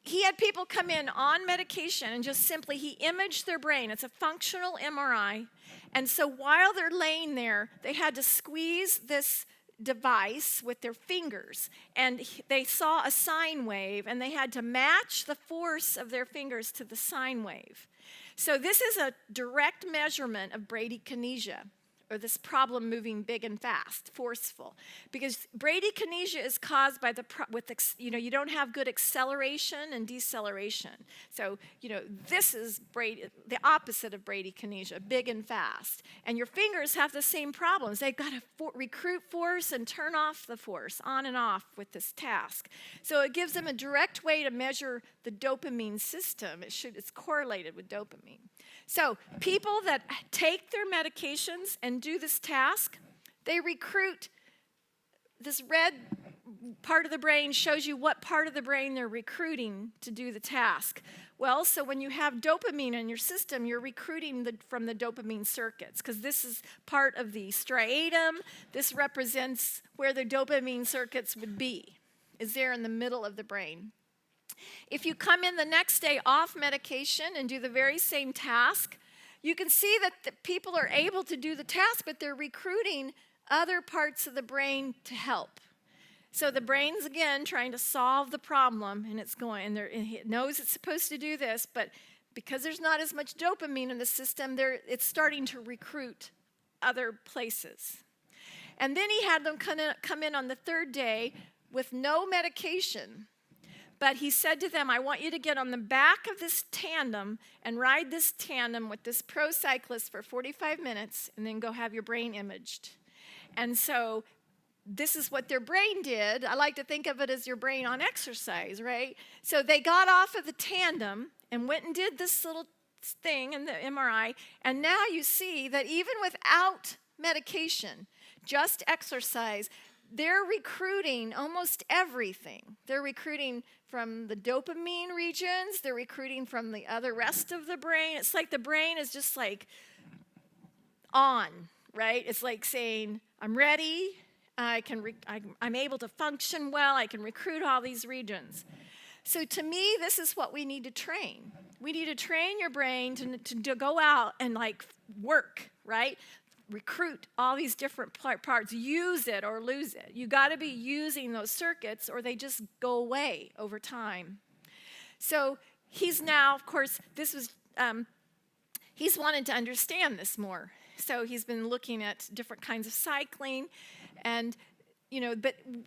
he had people come in on medication, and just simply he imaged their brain. It's a functional MRI. And so while they're laying there, they had to squeeze this device with their fingers, and they saw a sine wave, and they had to match the force of their fingers to the sine wave. So this is a direct measurement of bradykinesia, or this problem moving big and fast, forceful. Because bradykinesia is caused by you don't have good acceleration and deceleration. So, this is the opposite of bradykinesia, big and fast. And your fingers have the same problems. They've got to recruit force and turn off the force, on and off with this task. So it gives them a direct way to measure the dopamine system. It's correlated with dopamine. So people that take their medications and do this task, they recruit, this red part of the brain shows you what part of the brain they're recruiting to do the task. Well, so when you have dopamine in your system, you're recruiting from the dopamine circuits, because this is part of the striatum. This represents where the dopamine circuits would be, is there in the middle of the brain. If you come in the next day off medication and do the very same task, you can see that the people are able to do the task, but they're recruiting other parts of the brain to help. So the brain's, again, trying to solve the problem, and and it knows it's supposed to do this, but because there's not as much dopamine in the system, it's starting to recruit other places. And then he had them come in on the third day with no medication. But he said to them, I want you to get on the back of this tandem and ride this tandem with this pro cyclist for 45 minutes and then go have your brain imaged. And so this is what their brain did. I like to think of it as your brain on exercise, right? So they got off of the tandem and went and did this little thing in the MRI. And now you see that even without medication, just exercise, they're recruiting almost everything. They're recruiting from the dopamine regions. They're recruiting from the other rest of the brain. It's like the brain is just like on, right? It's like saying, I'm ready. I'm able to function well. I can recruit all these regions. So to me, this is what we need to train. We need to train your brain to go out and work, right? Recruit all these different parts, use it or lose it. You got to be using those circuits or they just go away over time. So he's now, of course, he's wanted to understand this more. So he's been looking at different kinds of cycling and,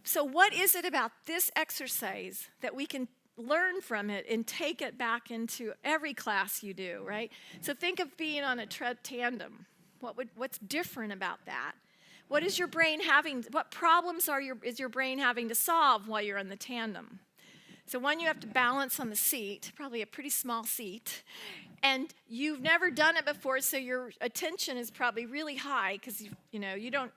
so what is it about this exercise that we can learn from it and take it back into every class you do, right? So think of being on a tandem. What's different about that? What is your brain having? What problems is your brain having to solve while you're in the tandem? So one, you have to balance on the seat, probably a pretty small seat, and you've never done it before, so your attention is probably really high because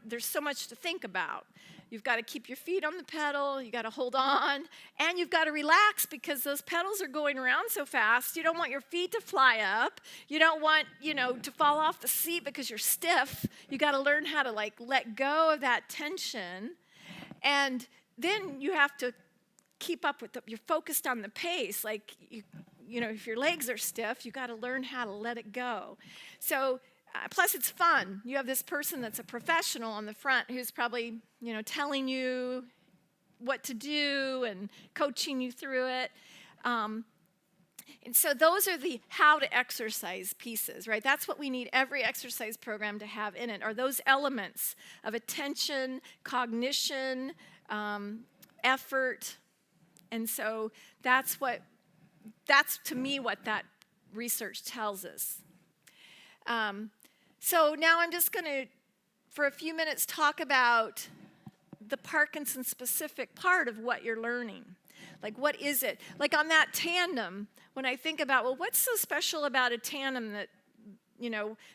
there's so much to think about. You've got to keep your feet on the pedal, you got to hold on, and you've got to relax because those pedals are going around so fast. You don't want your feet to fly up. You don't want, to fall off the seat because you're stiff. You got to learn how to let go of that tension. And then you have to keep up with you're focused on the pace. If your legs are stiff, you got to learn how to let it go. So plus, it's fun. You have this person that's a professional on the front who's probably, telling you what to do and coaching you through it. And so those are the how to exercise pieces, right? That's what we need every exercise program to have in it, are those elements of attention, cognition, effort. And so that's to me what that research tells us. So now I'm just going to, for a few minutes, talk about the Parkinson specific part of what you're learning. What is it? On that tandem, when I think about, what's so special about a tandem that,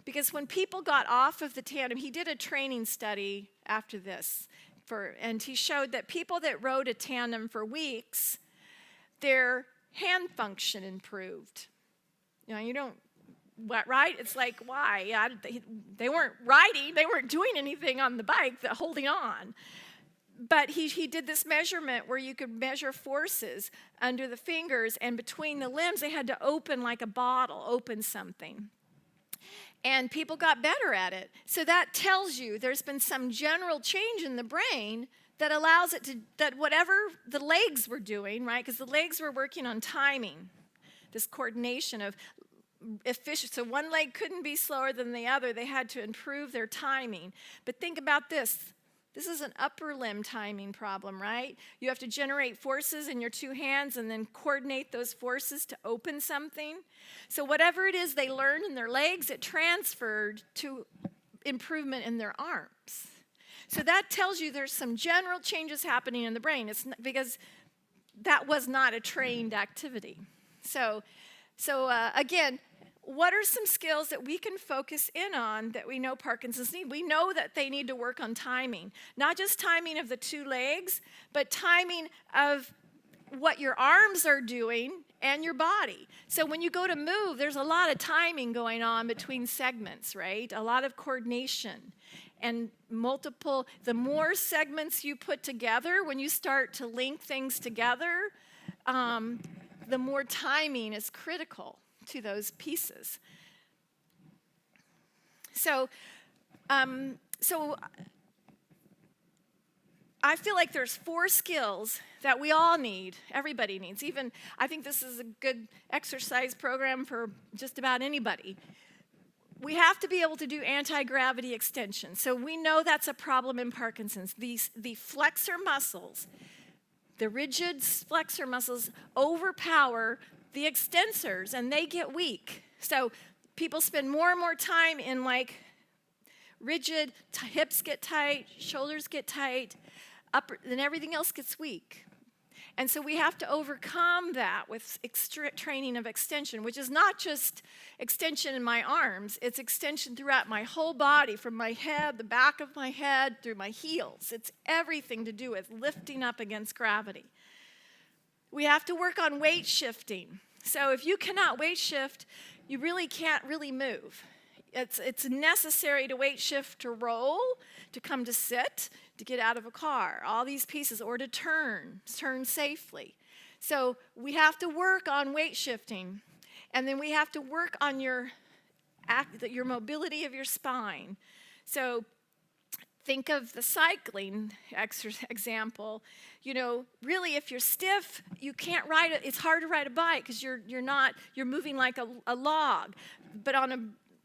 because when people got off of the tandem, he did a training study after this, and he showed that people that rode a tandem for weeks, their hand function improved. You don't, right? It's why? Yeah, they weren't riding. They weren't doing anything on the bike, holding on. But he did this measurement where you could measure forces under the fingers, and between the limbs, they had to open like a bottle, open something. And people got better at it. So that tells you there's been some general change in the brain that allows it that whatever the legs were doing, right? Because the legs were working on timing, this coordination of efficient. So one leg couldn't be slower than the other. They had to improve their timing. But think about this. This is an upper limb timing problem, right? You have to generate forces in your two hands and then coordinate those forces to open something. So whatever it is they learned in their legs, it transferred to improvement in their arms. So that tells you there's some general changes happening in the brain. It's not, because that was not a trained activity. So again, what are some skills that we can focus in on that we know Parkinson's need? We know that they need to work on timing. Not just timing of the two legs, but timing of what your arms are doing and your body. So when you go to move, there's a lot of timing going on between segments, right? A lot of coordination. And the more segments you put together, when you start to link things together, the more timing is critical to those pieces. So I feel like there's 4 skills that we all need, everybody needs. Even, I think this is a good exercise program for just about anybody. We have to be able to do anti-gravity extension. So we know that's a problem in Parkinson's. The flexor muscles, the rigid flexor muscles overpower the extensors, and they get weak. So people spend more and more time in like rigid, hips get tight, shoulders get tight, then everything else gets weak. And so we have to overcome that with training of extension, which is not just extension in my arms, it's extension throughout my whole body, from my head, the back of my head, through my heels. It's everything to do with lifting up against gravity. We have to work on weight shifting. So if you cannot weight shift, you really can't really move. It's necessary to weight shift to roll, to come to sit, to get out of a car, all these pieces, or to turn safely. So we have to work on weight shifting, and then we have to work on your mobility of your spine. So think of the cycling example. You know, really, if you're stiff, you can't ride it. It's hard to ride a bike because you're moving like a log. But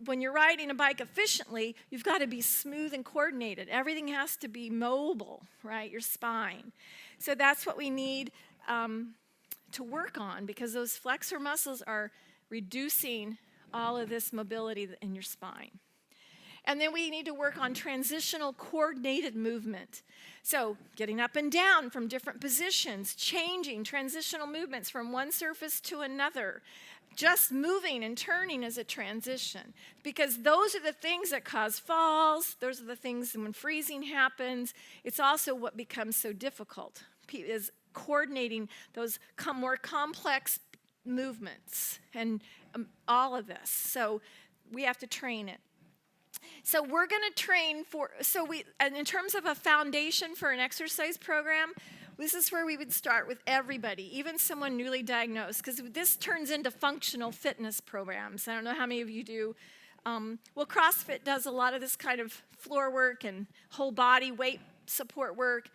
when you're riding a bike efficiently, you've got to be smooth and coordinated. Everything has to be mobile, right? Your spine. So that's what we need to work on, because those flexor muscles are reducing all of this mobility in your spine. And then we need to work on transitional coordinated movement. So getting up and down from different positions, changing transitional movements from one surface to another. Just moving and turning is a transition, because those are the things that cause falls. Those are the things when freezing happens. It's also what becomes so difficult, is coordinating those more complex movements and all of this. So we have to train it. So we're going to train and in terms of a foundation for an exercise program, this is where we would start with everybody, even someone newly diagnosed, because this turns into functional fitness programs. I don't know how many of you do. CrossFit does a lot of this kind of floor work and whole body weight support work,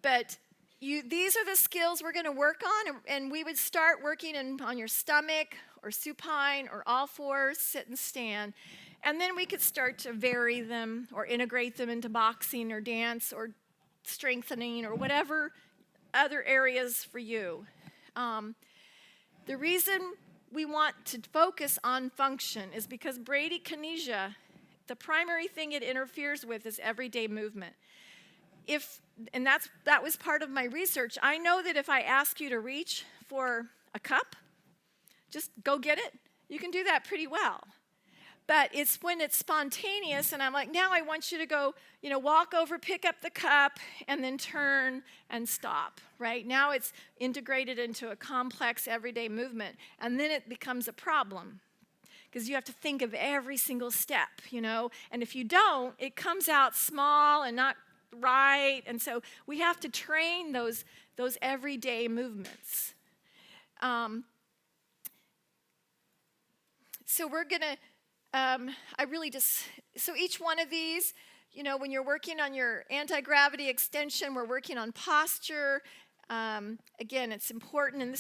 but these are the skills we're going to work on, and we would start working on your stomach or supine or all fours, sit and stand. And then we could start to vary them or integrate them into boxing or dance or strengthening or whatever other areas for you. The reason we want to focus on function is because bradykinesia, the primary thing it interferes with is everyday movement. That was part of my research. I know that if I ask you to reach for a cup, just go get it, you can do that pretty well. But it's when it's spontaneous, and I'm like, now I want you to go, walk over, pick up the cup, and then turn and stop, right? Now it's integrated into a complex everyday movement, and then it becomes a problem because you have to think of every single step, and if you don't, it comes out small and not right, and so we have to train those everyday movements. So we're going to so each one of these, when you're working on your anti-gravity extension, we're working on posture, Again, it's important, and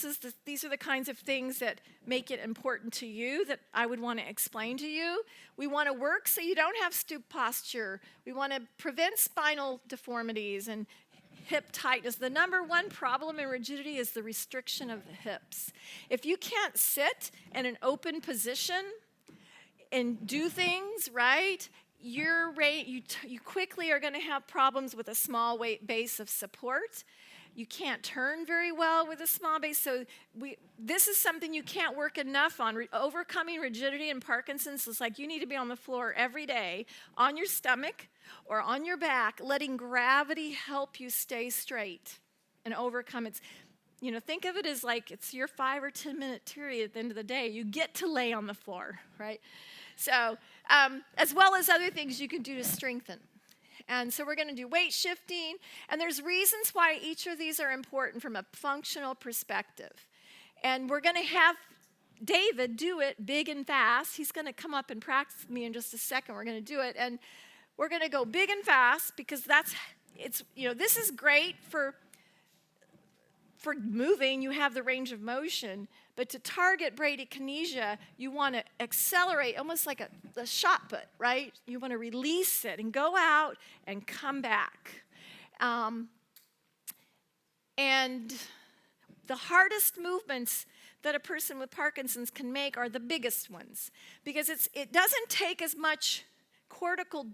these are the kinds of things that make it important to you that I would want to explain to you. We want to work so you don't have stoop posture. We want to prevent spinal deformities and hip tightness. The number one problem in rigidity is the restriction of the hips. If you can't sit in an open position and do things right, you quickly are going to have problems with a small weight base of support. You can't turn very well with a small base, so this is something you can't work enough on. Overcoming rigidity and Parkinson's is like you need to be on the floor every day, on your stomach or on your back, letting gravity help you stay straight and overcome it. Think of it as like it's your 5 or 10 minute period at the end of the day. You get to lay on the floor, right? So, as well as other things you can do to strengthen. And so we're going to do weight shifting, and there's reasons why each of these are important from a functional perspective. And we're going to have David do it big and fast. He's going to come up and practice with me in just a second. We're going to do it, and we're going to go big and fast because this is great for moving. You have the range of motion, but to target bradykinesia, you want to accelerate almost like a shot put, right? You want to release it and go out and come back. And the hardest movements that a person with Parkinson's can make are the biggest ones because it doesn't take as much cortical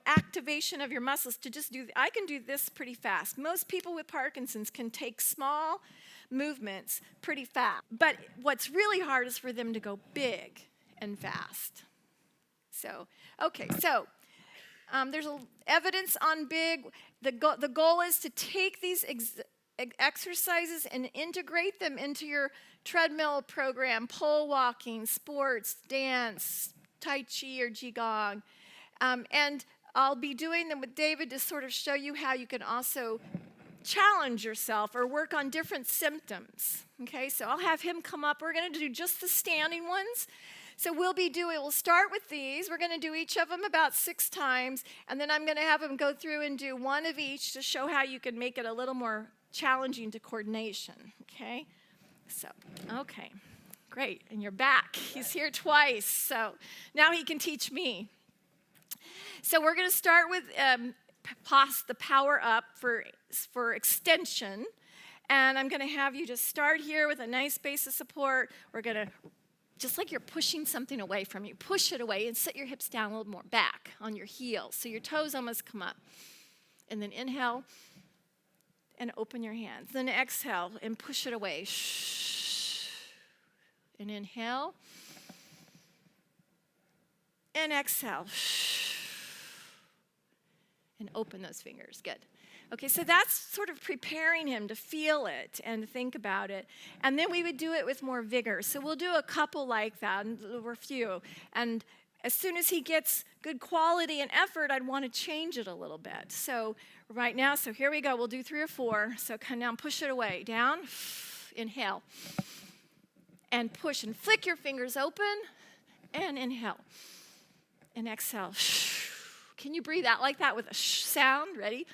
activation of your muscles to just I can do this pretty fast. Most people with Parkinson's can take small movements pretty fast. But what's really hard is for them to go big and fast. So there's evidence on big. The goal is to take these exercises and integrate them into your treadmill program, pole walking, sports, dance, Tai Chi or Qigong. And I'll be doing them with David to sort of show you how you can also challenge yourself or work on different symptoms. Okay, so I'll have him come up. We're going to do just the standing ones. So we'll start with these. We're going to do each of them about 6 times, and then I'm going to have him go through and do one of each to show how you can make it a little more challenging to coordination. Okay, great. And you're back. He's here twice, so now he can teach me. So we're going to start with the power up for extension. And I'm going to have you just start here with a nice base of support. We're going to, just like you're pushing something away from you, push it away and set your hips down a little more back on your heels. So your toes almost come up. And then inhale and open your hands. Then exhale and push it away. Shh. And inhale. And exhale. Shh. And open those fingers. Good. Okay, so that's sort of preparing him to feel it and think about it. And then we would do it with more vigor. So we'll do a couple like that, or a few. And as soon as he gets good quality and effort, I'd want to change it a little bit. So right now, here we go. We'll do 3 or 4. So come down, push it away. Down, inhale. And push and flick your fingers open. And inhale. And exhale. Can you breathe out like that with a sh sound? Ready?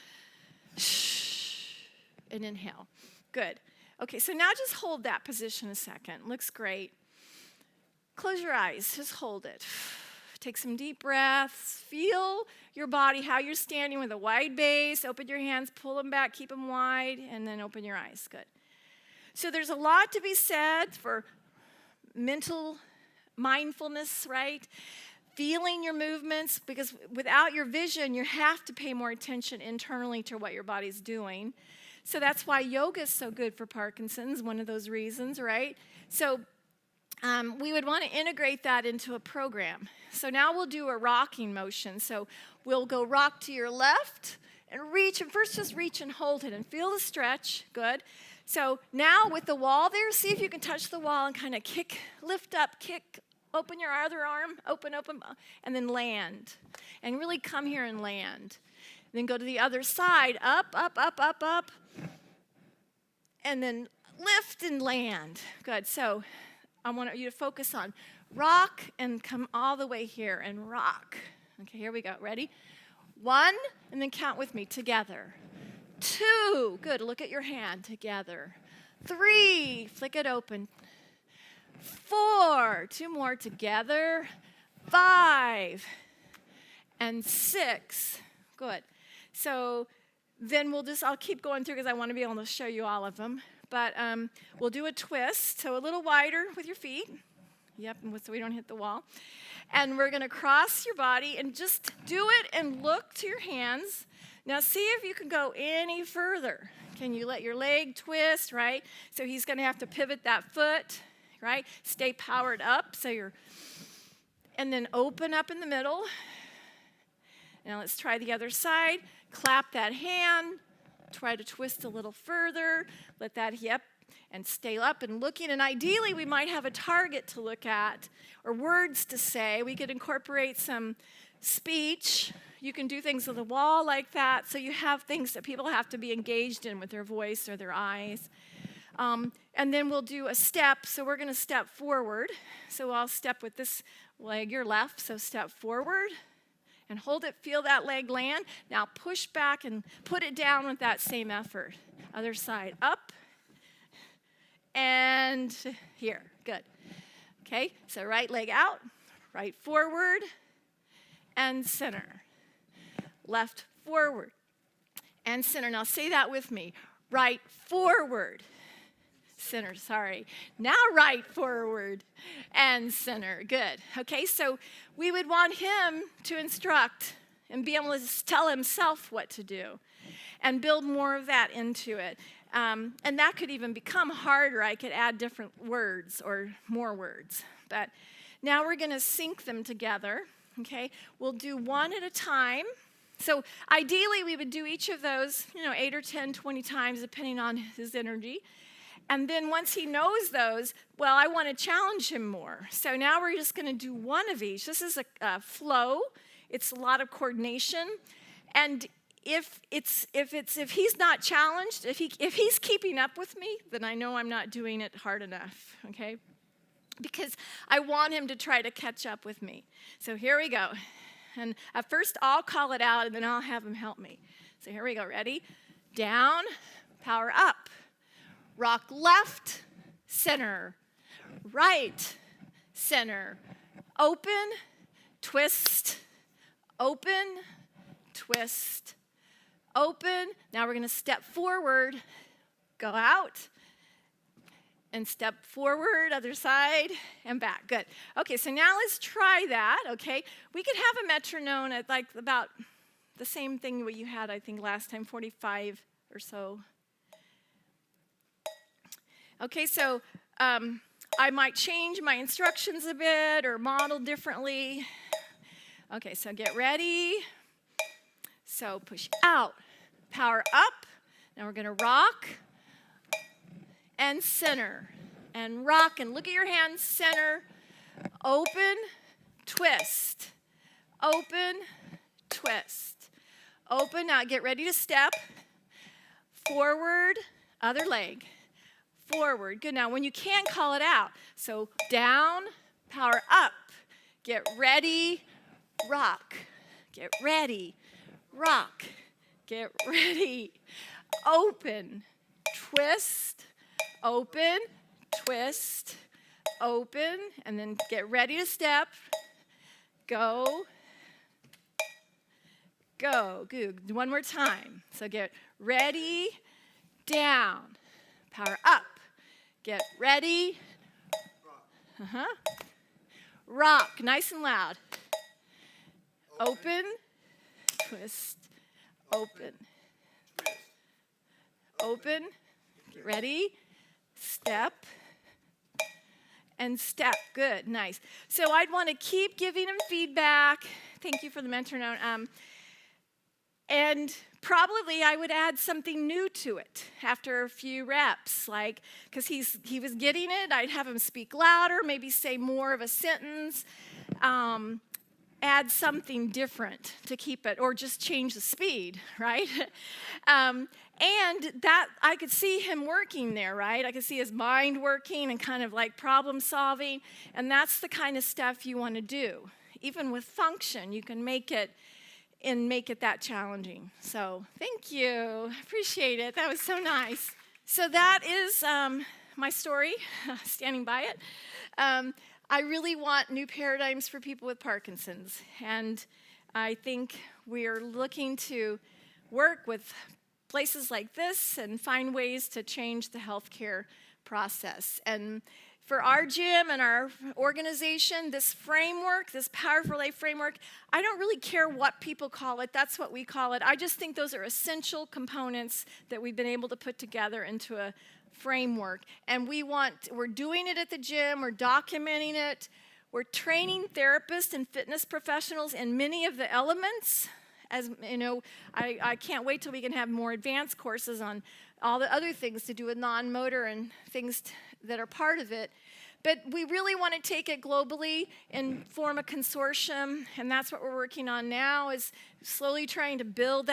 Shh. And inhale. Good. Okay, so now just hold that position a second. Looks great. Close your eyes. Just hold it. Take some deep breaths. Feel your body, how you're standing with a wide base. Open your hands, pull them back, keep them wide, and then open your eyes. Good. So there's a lot to be said for mental mindfulness, right? Feeling your movements, because without your vision, you have to pay more attention internally to what your body's doing. So that's why yoga is so good for Parkinson's, one of those reasons, right? So we would want to integrate that into a program. So now we'll do a rocking motion. So we'll go rock to your left and reach, and first just reach and hold it and feel the stretch. Good. So now with the wall there, see if you can touch the wall and kind of lift up, open your other arm, open, and then land. And really come here and land. Then go to the other side, up, and then lift and land. Good, so I want you to focus on rock and come all the way here and rock. Okay, here we go, ready? 1, and then count with me together. 2, good, look at your hand together. 3, flick it open. 4, 2 more together. 5 and 6, good. So then I'll keep going through because I want to be able to show you all of them. But we'll do a twist, so a little wider with your feet. Yep, so we don't hit the wall. And we're going to cross your body and just do it and look to your hands. Now see if you can go any further. Can you let your leg twist, right? So he's going to have to pivot that foot, right? Stay powered up, and then open up in the middle. Now let's try the other side. Clap that hand. Try to twist a little further. Let that, and stay up and looking. And ideally, we might have a target to look at or words to say. We could incorporate some speech. You can do things with the wall like that. So you have things that people have to be engaged in with their voice or their eyes. And then we'll do a step. So we're going to step forward. So I'll step with this leg, your left. So step forward. And hold it, feel that leg land. Now push back and put it down with that same effort. Other side, up and here, good. Okay, so right leg out, right forward and center. Left forward and center. Now say that with me. Right forward, center, sorry. Now right forward and center, good. Okay, so we would want him to instruct and be able to tell himself what to do and build more of that into it. And that could even become harder. I could add different words or more words. But now we're going to sync them together, okay? We'll do one at a time. So ideally, we would do each of those, 8 or 10, 20 times, depending on his energy. And then once he knows those, well, I want to challenge him more. So now we're just going to do one of each. This is a flow. It's a lot of coordination. And if he's not challenged, if he's keeping up with me, then I know I'm not doing it hard enough, okay? Because I want him to try to catch up with me. So here we go. And at first I'll call it out and then I'll have him help me. So here we go. Ready? Down, power up. Rock left, center, right, center, open, twist, open, twist, open. Now we're going to step forward, go out, and step forward, other side, and back. Good. Okay, so now let's try that, okay? We could have a metronome at like about the same thing what you had, I think, last time, 45 or so. Okay, so I might change my instructions a bit or model differently. Okay, so get ready. So push out, power up. Now we're going to rock and center and rock. And look at your hands, center, open, twist, open, twist, open. Now get ready to step forward, other leg. Forward. Good. Now, when you can, call it out. So down, power up. Get ready, rock. Get ready, rock. Get ready, open, twist, open, twist, open, and then get ready to step. Go, go. Good. One more time. So get ready, down, power up. Get ready. Rock, nice and loud. Open, twist, open. Open, get ready, step, and step. Good, nice. So I'd want to keep giving him feedback. Thank you for the metronome. And probably I would add something new to it after a few reps, like, because he was getting it, I'd have him speak louder, maybe say more of a sentence, add something different to keep it, or just change the speed, right? And that, I could see him working there, right? I could see his mind working and kind of like problem solving, and that's the kind of stuff you want to do. Even with function, you can make it and make it that challenging. So thank you. Appreciate it. That was so nice. So that is my story, standing by it. I really want new paradigms for people with Parkinson's. And I think we're looking to work with places like this and find ways to change the healthcare process. And for our gym and our organization, this framework, this Power for Life framework, I don't really care what people call it. That's what we call it. I just think those are essential components that we've been able to put together into a framework. And we're doing it at the gym. We're documenting it. We're training therapists and fitness professionals in many of the elements. As you know, I can't wait till we can have more advanced courses on all the other things to do with non-motor and things that are part of it. But we really want to take it globally and form a consortium, and that's what we're working on now, is slowly trying to build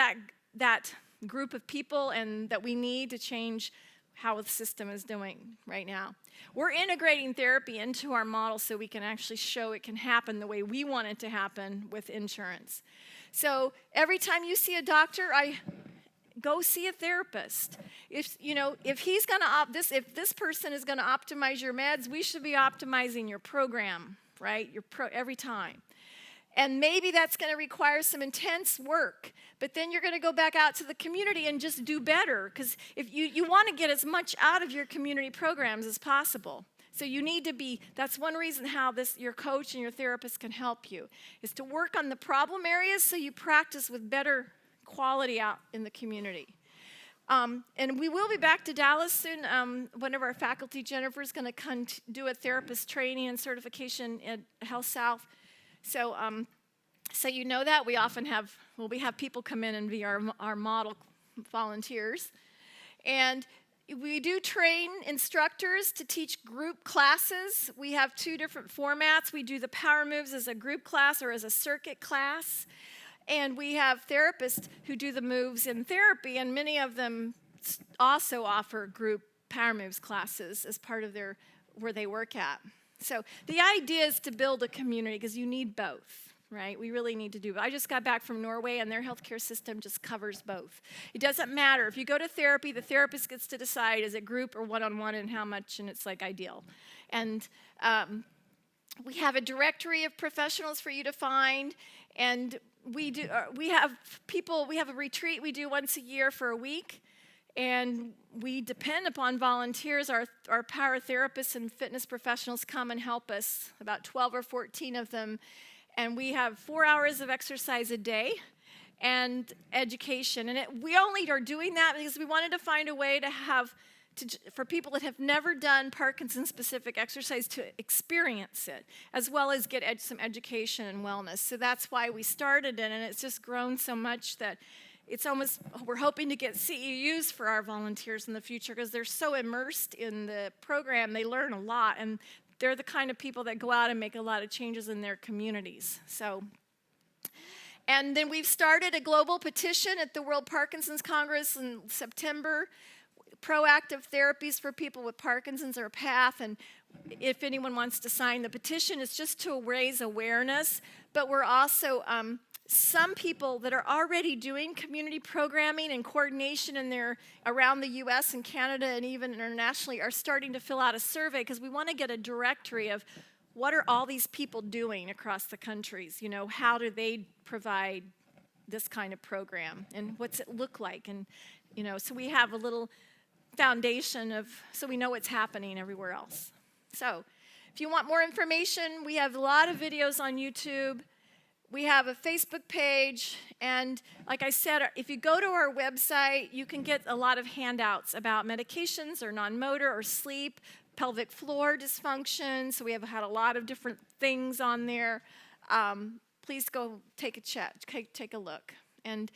that group of people and that we need to change how the system is doing right now. We're integrating therapy into our model so we can actually show it can happen the way we want it to happen with insurance. So every time you see a doctor, I go see a therapist. If this person is going to optimize your meds, we should be optimizing your program, right? Every time. And maybe that's going to require some intense work, but then you're going to go back out to the community and just do better, because if you want to get as much out of your community programs as possible. So you need to that's one reason how your coach and your therapist can help you, is to work on the problem areas so you practice with better quality out in the community. And we will be back to Dallas soon. One of our faculty, Jennifer, is going to do a therapist training and certification at Health South. So you know that we often have people come in and be our model volunteers. And we do train instructors to teach group classes. We have 2 different formats. We do the power moves as a group class or as a circuit class. And we have therapists who do the moves in therapy, and many of them also offer group power moves classes as part of where they work at. So the idea is to build a community, because you need both, right? We really need to do both. I just got back from Norway, and their healthcare system just covers both. It doesn't matter. If you go to therapy, the therapist gets to decide, is it group or one-on-one and how much, and it's like ideal. And we have a directory of professionals for you to find, and we have a retreat we do once a year for a week, and we depend upon volunteers. Our power therapists and fitness professionals come and help us, about 12 or 14 of them, and we have 4 hours of exercise a day and education. And we only are doing that because we wanted to find a way for people that have never done Parkinson-specific exercise to experience it, as well as get some education and wellness. So that's why we started it, and it's just grown so much that we're hoping to get CEUs for our volunteers in the future, because they're so immersed in the program, they learn a lot, and they're the kind of people that go out and make a lot of changes in their communities. And then we've started a global petition at the World Parkinson's Congress in September. Proactive therapies for people with Parkinson's or PATH, and if anyone wants to sign the petition, it's just to raise awareness. But we're also, some people that are already doing community programming and coordination around the U.S. and Canada and even internationally are starting to fill out a survey, because we want to get a directory of what are all these people doing across the countries. How do they provide this kind of program, and what's it look like? And so we have a little foundation so we know what's happening everywhere else. So if you want more information, we have a lot of videos on YouTube. We have a Facebook page, and like I said, if you go to our website, you can get a lot of handouts about medications or non-motor or sleep, pelvic floor dysfunction. So we have had a lot of different things on there. Please go take a look. And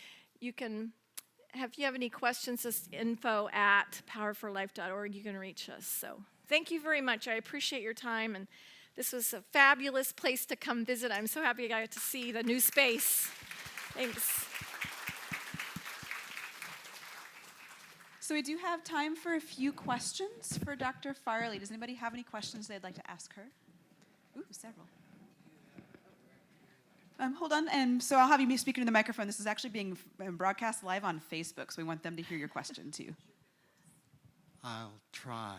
if you have any questions, just info@powerforlife.org, you can reach us. So thank you very much. I appreciate your time, and this was a fabulous place to come visit. I'm so happy I got to see the new space. Thanks. So we do have time for a few questions for Dr. Farley. Does anybody have any questions they'd like to ask her? Ooh, several. Hold on, and so I'll have you speak into the microphone. This is actually being broadcast live on Facebook, so we want them to hear your question too. I'll try.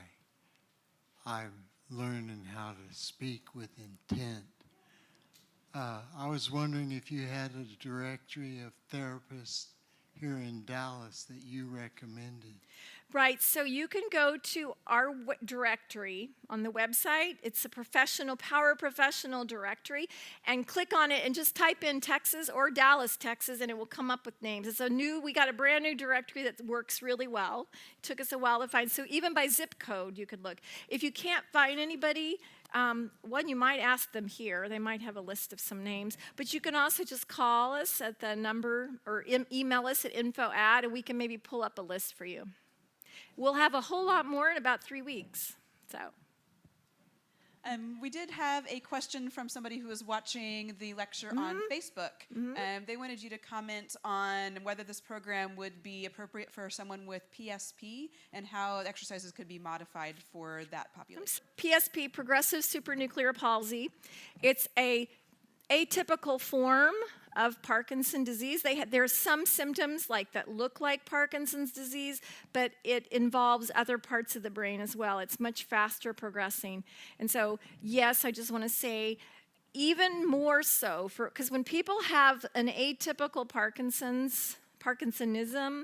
I'm learning how to speak with intent. I was wondering if you had a directory of therapists here in Dallas that you recommended. Right, so you can go to our directory on the website. It's a power professional directory, and click on it and just type in Texas or Dallas, Texas, and it will come up with names. We got a brand new directory that works really well. It took us a while to find, so even by zip code you could look. If you can't find anybody, you might ask them here. They might have a list of some names, but you can also just call us at the number or email us at info@, and we can maybe pull up a list for you. We'll have a whole lot more in about 3 weeks. So, we did have a question from somebody who was watching the lecture on Facebook. They wanted you to comment on whether this program would be appropriate for someone with PSP and how exercises could be modified for that population. PSP, progressive supranuclear palsy. It's a atypical form of Parkinson's disease. There's some symptoms that look like Parkinson's disease, but it involves other parts of the brain as well. It's much faster progressing. And so, yes, I just want to say even more so because when people have an atypical Parkinsonism,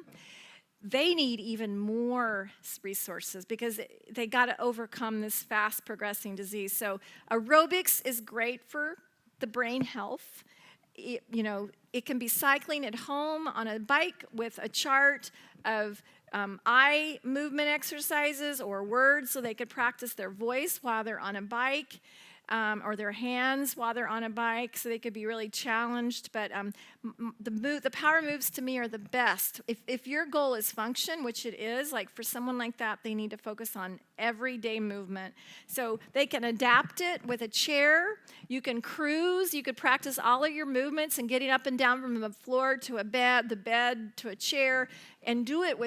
they need even more resources because they got to overcome this fast progressing disease. So aerobics is great for the brain health. It can be cycling at home on a bike with a chart of eye movement exercises or words so they could practice their voice while they're on a bike, or their hands while they're on a bike so they could be really challenged. But the power moves to me are the best. If your goal is function, which it is, for someone like that, they need to focus on everyday movement. So they can adapt it with a chair. You can cruise. You could practice all of your movements and getting up and down from the floor to the bed to a chair, and do it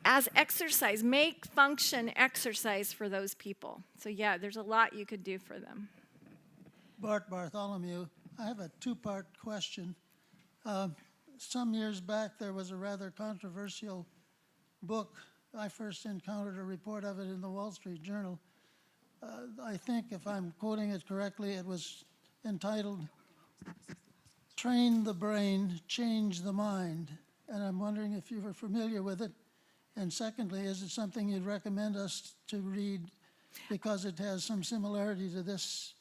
as exercise. Make function exercise for those people. So yeah, there's a lot you could do for them. Bart Bartholomew. I have a two-part question. Some years back, there was a rather controversial book. I first encountered a report of it in the Wall Street Journal. I think, if I'm quoting it correctly, it was entitled, "Train the Brain, Change the Mind." And I'm wondering if you were familiar with it. And secondly, is it something you'd recommend us to read because it has some similarity to this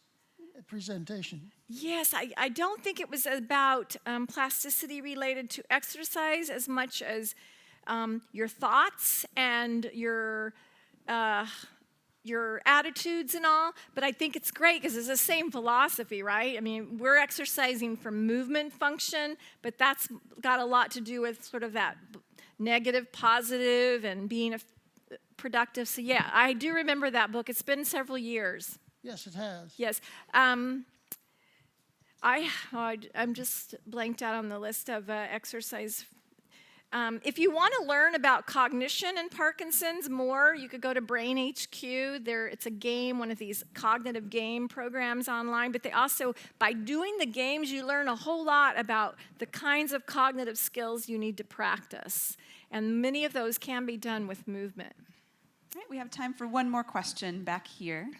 presentation? Yes, I don't think it was about plasticity related to exercise as much as your thoughts and your attitudes and all, but I think it's great because it's the same philosophy, right? I mean, we're exercising for movement function, but that's got a lot to do with sort of that negative, positive, and being productive. So yeah, I do remember that book. It's been several years. Yes, it has. Yes. I'm just blanked out on the list of exercise. If you want to learn about cognition and Parkinson's more, you could go to Brain HQ. It's a game, one of these cognitive game programs online, but they also, by doing the games, you learn a whole lot about the kinds of cognitive skills you need to practice. And many of those can be done with movement. All right, we have time for one more question back here.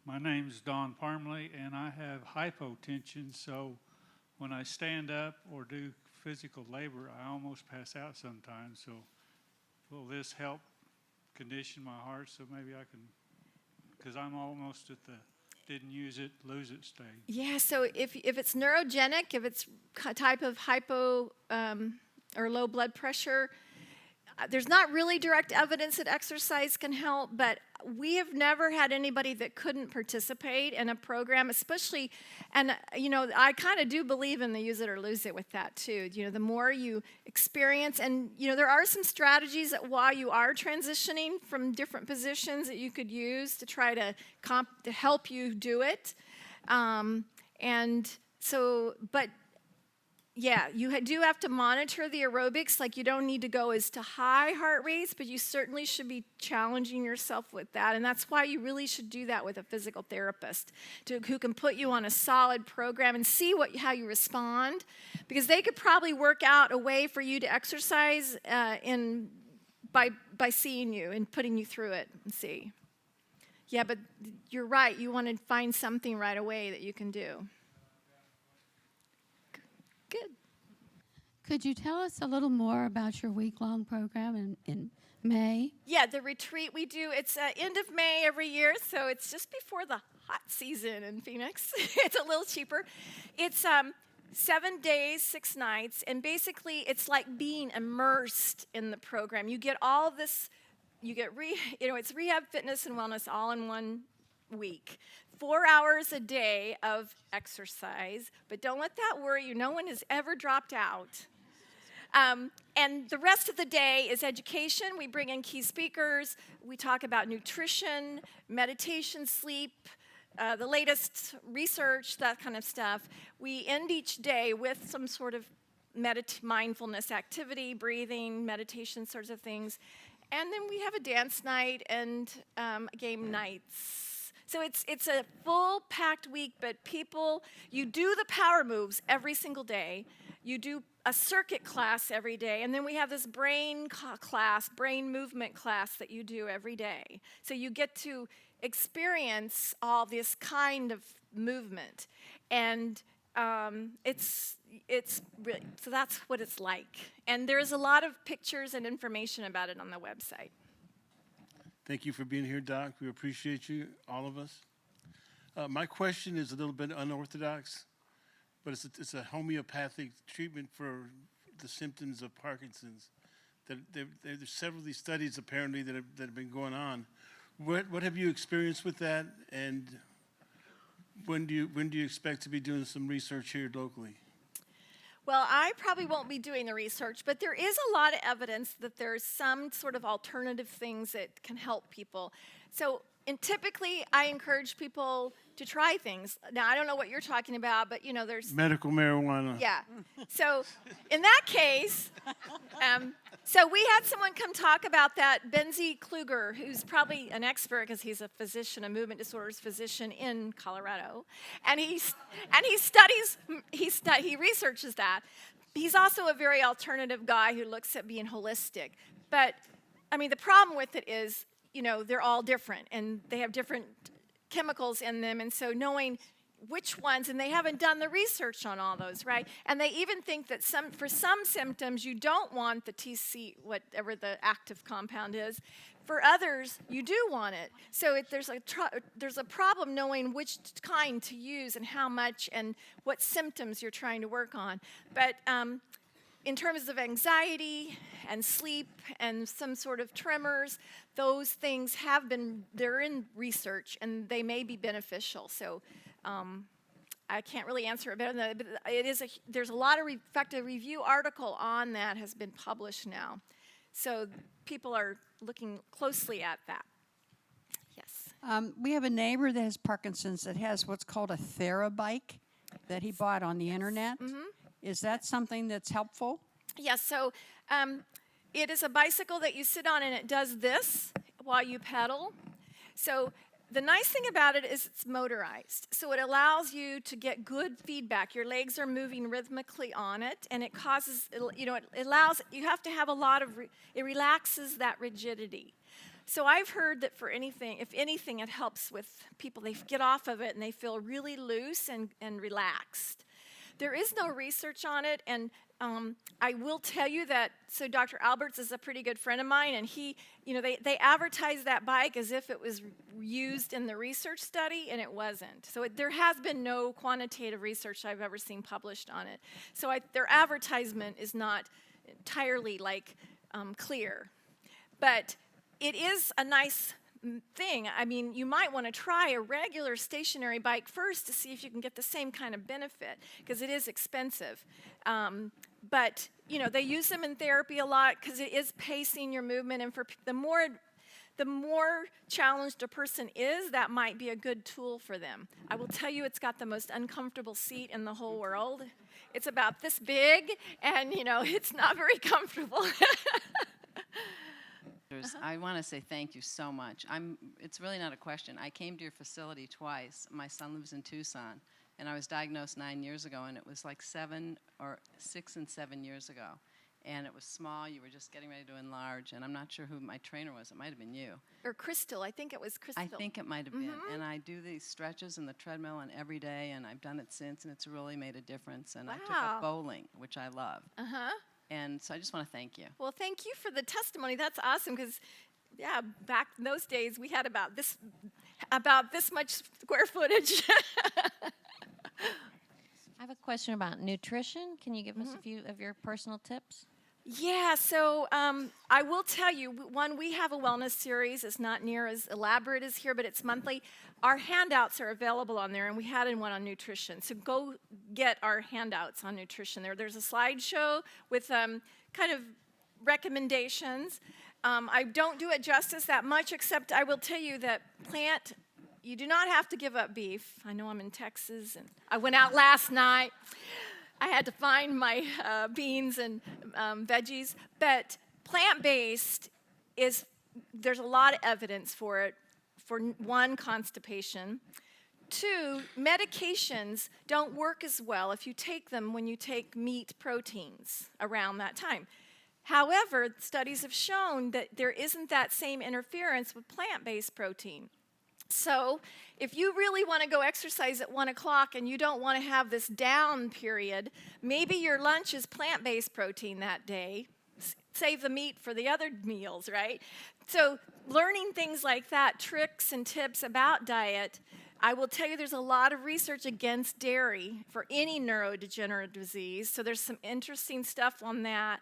My name's Don Parmley, and I have hypotension, so when I stand up or do physical labor, I almost pass out sometimes. So will this help condition my heart so maybe I can, because I'm almost at the didn't use it, lose it stage. Yeah, so if it's neurogenic, if it's type of hypo or low blood pressure, there's not really direct evidence that exercise can help, but we have never had anybody that couldn't participate in a program, especially, and I kind of do believe in the use it or lose it with that too. The more you experience, and there are some strategies that while you are transitioning from different positions that you could use to try to help you do it. And so, but Yeah, you do have to monitor the aerobics. Like, you don't need to go as to high heart rates, but you certainly should be challenging yourself with that. And that's why you really should do that with a physical therapist who can put you on a solid program and see how you respond. Because they could probably work out a way for you to exercise by seeing you and putting you through it and see. Yeah, but you're right. You want to find something right away that you can do. Good. Could you tell us a little more about your week-long program in May? Yeah, the retreat we do, it's end of May every year, so it's just before the hot season in Phoenix. It's a little cheaper. It's 7 days, 6 nights, and basically it's like being immersed in the program. You get all of this, it's rehab, fitness, and wellness all in one week. 4 hours a day of exercise, but don't let that worry you. No one has ever dropped out. And the rest of the day is education. We bring in key speakers. We talk about nutrition, meditation, sleep, the latest research, that kind of stuff. We end each day with some sort of mindfulness activity, breathing, meditation sorts of things. And then we have a dance night and game nights. So it's a full-packed week, but you do the power moves every single day. You do a circuit class every day, and then we have this brain movement class that you do every day. So you get to experience all this kind of movement, and it's really, so that's what it's like. And there's a lot of pictures and information about it on the website. Thank you for being here, Doc. We appreciate you, all of us. My question is a little bit unorthodox, but it's a homeopathic treatment for the symptoms of Parkinson's. There's several of these studies apparently that have been going on. What have you experienced with that, and when do you expect to be doing some research here locally? Well, I probably won't be doing the research, but there is a lot of evidence that there's some sort of alternative things that can help people. So, typically, I encourage people to try things. Now, I don't know what you're talking about, but, there's... Medical marijuana. Yeah. So, in that case, so we had someone come talk about that, Benzie Kluger, who's probably an expert because he's a physician, a movement disorders physician in Colorado, and he researches that. He's also a very alternative guy who looks at being holistic. But the problem with it is, they're all different and they have different chemicals in them, and so knowing which ones, and they haven't done the research on all those, right? And they even think that for some symptoms you don't want the TC, whatever the active compound is. For others, you do want it. So there's a problem knowing which kind to use and how much and what symptoms you're trying to work on. But in terms of anxiety and sleep and some sort of tremors, those things they're in research and they may be beneficial. So I can't really answer it better than that, but there's a lot of, in fact, a review article on that has been published now. So people are looking closely at that. Yes. We have a neighbor that has Parkinson's that has what's called a TheraBike that he bought on the internet. Mm-hmm. Is that something that's helpful? Yes, so it is a bicycle that you sit on and it does this while you pedal. So the nice thing about it is it's motorized. So it allows you to get good feedback. Your legs are moving rhythmically on it, and it causes, it allows, you have to have a lot of, it relaxes that rigidity. So I've heard that if anything, it helps with people. They get off of it and they feel really loose and relaxed. There is no research on it, and I will tell you that, so Dr. Alberts is a pretty good friend of mine, and they advertised that bike as if it was used in the research study, and it wasn't. So there has been no quantitative research I've ever seen published on it. So their advertisement is not entirely clear. But it is a nice thing. You might want to try a regular stationary bike first to see if you can get the same kind of benefit, because it is expensive. But they use them in therapy a lot because it is pacing your movement, and for the more the more challenged a person is, that might be a good tool for them. I will tell you, it's got the most uncomfortable seat in the whole world. It's about this big, and it's not very comfortable. I want to say thank you so much. It's really not a question. I came to your facility twice. My son lives in Tucson, and I was diagnosed 9 years ago, and it was like 6 and 7 years ago. And it was small. You were just getting ready to enlarge, and I'm not sure who my trainer was. It might have been you. Or Crystal. I think it was Crystal. I think it might have been. And I do these stretches in the treadmill and every day, and I've done it since, and it's really made a difference. And I took Wow. up bowling, which I love. Uh-huh. And so I just want to thank you. Well, thank you for the testimony. That's awesome because, yeah, back in those days, we had about this much square footage. I have a question about nutrition. Can you give us a few of your personal tips? Yeah, so I will tell you, one, we have a wellness series. It's not near as elaborate as here, but it's monthly. Our handouts are available on there, and we had one on nutrition. So go get our handouts on nutrition there. There's a slideshow with kind of recommendations. I don't do it justice that much, except I will tell you that you do not have to give up beef. I know I'm in Texas, and I went out last night. I had to find my beans and veggies, but plant-based there's a lot of evidence for it. For one, constipation. Two, medications don't work as well if you take them when you take meat proteins around that time. However, studies have shown that there isn't that same interference with plant-based protein. So if you really want to go exercise at 1 o'clock and you don't want to have this down period, maybe your lunch is plant-based protein that day. Save the meat for the other meals, right? So learning things like that, tricks and tips about diet, I will tell you there's a lot of research against dairy for any neurodegenerative disease. So there's some interesting stuff on that.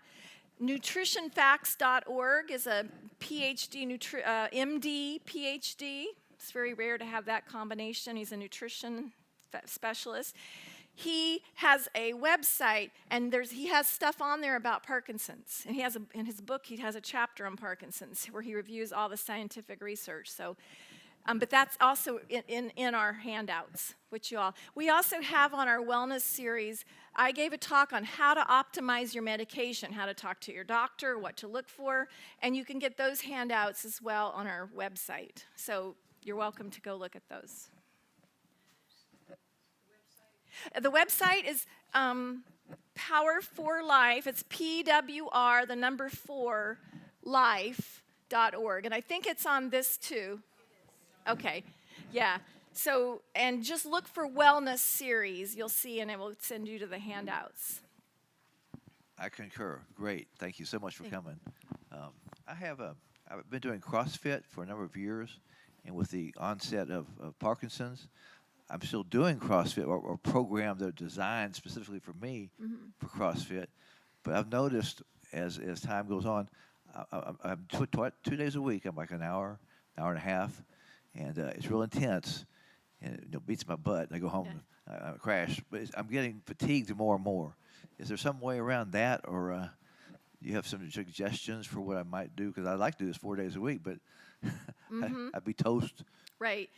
Nutritionfacts.org is a PhD, MD, PhD. It's very rare to have that combination. He's a nutrition specialist. He has a website, and he has stuff on there about Parkinson's. And in his book, he has a chapter on Parkinson's where he reviews all the scientific research. So, but that's also in our handouts, we also have on our wellness series. I gave a talk on how to optimize your medication, how to talk to your doctor, what to look for, and you can get those handouts as well on our website. So you're welcome to go look at those. The website is Power for Life. It's PWR, the number 4, life.org. And I think it's on this too. Okay, yeah. So, and just look for wellness series. You'll see, and it will send you to the handouts. I concur. Great. Thank you so much for coming. I've been doing CrossFit for a number of years, and with the onset of Parkinson's, I'm still doing CrossFit or programs that are designed specifically for me for CrossFit. But I've noticed as time goes on, I'm 2 days a week. I'm like an hour and a half, and it's real intense, and it beats my butt. And I go home and I crash. But I'm getting fatigued more and more. Is there some way around that, or do you have some suggestions for what I might do? Because I'd like to do this 4 days a week, but I'd be toast. Right.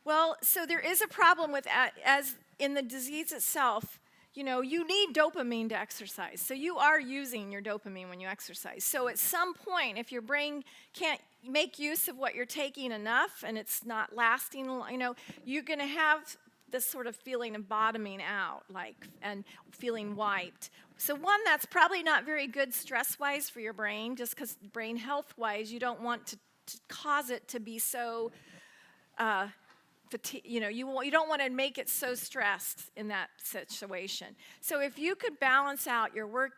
Well, so there is a problem with, as in the disease itself, you need dopamine to exercise. So you are using your dopamine when you exercise. So at some point, if your brain can't make use of what you're taking enough and it's not lasting, you're going to have this sort of feeling of bottoming out, and feeling wiped. So one, that's probably not very good stress-wise for your brain, just because brain health-wise, you don't want to cause it to be so you don't want to make it so stressed in that situation. So if you could balance out your work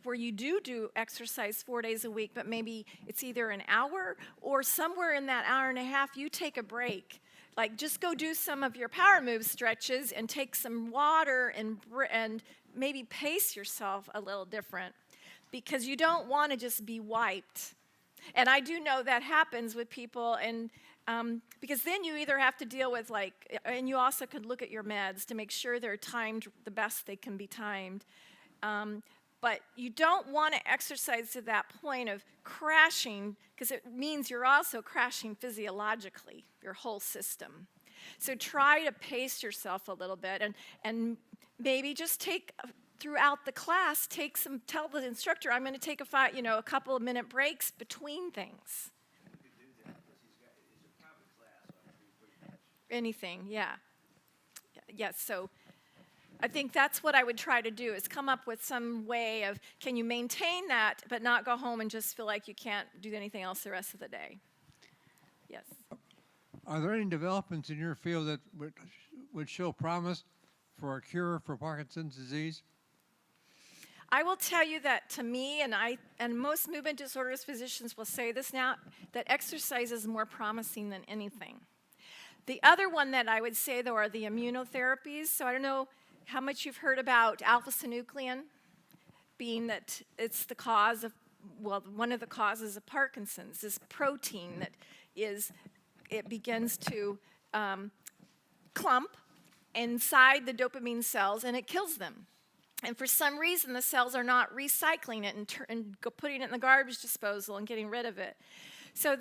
where you do exercise 4 days a week, but maybe it's either an hour or somewhere in that hour and a half, you take a break. Like just go do some of your power move stretches and take some water and maybe pace yourself a little different, because you don't want to just be wiped. And I do know that happens with people, and because then you either have to deal with and you also could look at your meds to make sure they're timed the best they can be timed. But you don't want to exercise to that point of crashing, because it means you're also crashing physiologically, your whole system. So try to pace yourself a little bit, and maybe just throughout the class, tell the instructor, I'm going to take a couple of minute breaks between things. Anything, yeah. Yes, so I think that's what I would try to do, is come up with some way of, can you maintain that, but not go home and just feel like you can't do anything else the rest of the day? Yes. Are there any developments in your field that would show promise for a cure for Parkinson's disease? I will tell you that, to me, and most movement disorders physicians will say this now, that exercise is more promising than anything. The other one that I would say, though, are the immunotherapies. So I don't know how much you've heard about alpha-synuclein, being that it's the cause of, well, one of the causes of Parkinson's, this protein that it begins to clump inside the dopamine cells, and it kills them. And for some reason, the cells are not recycling it and putting it in the garbage disposal and getting rid of it. So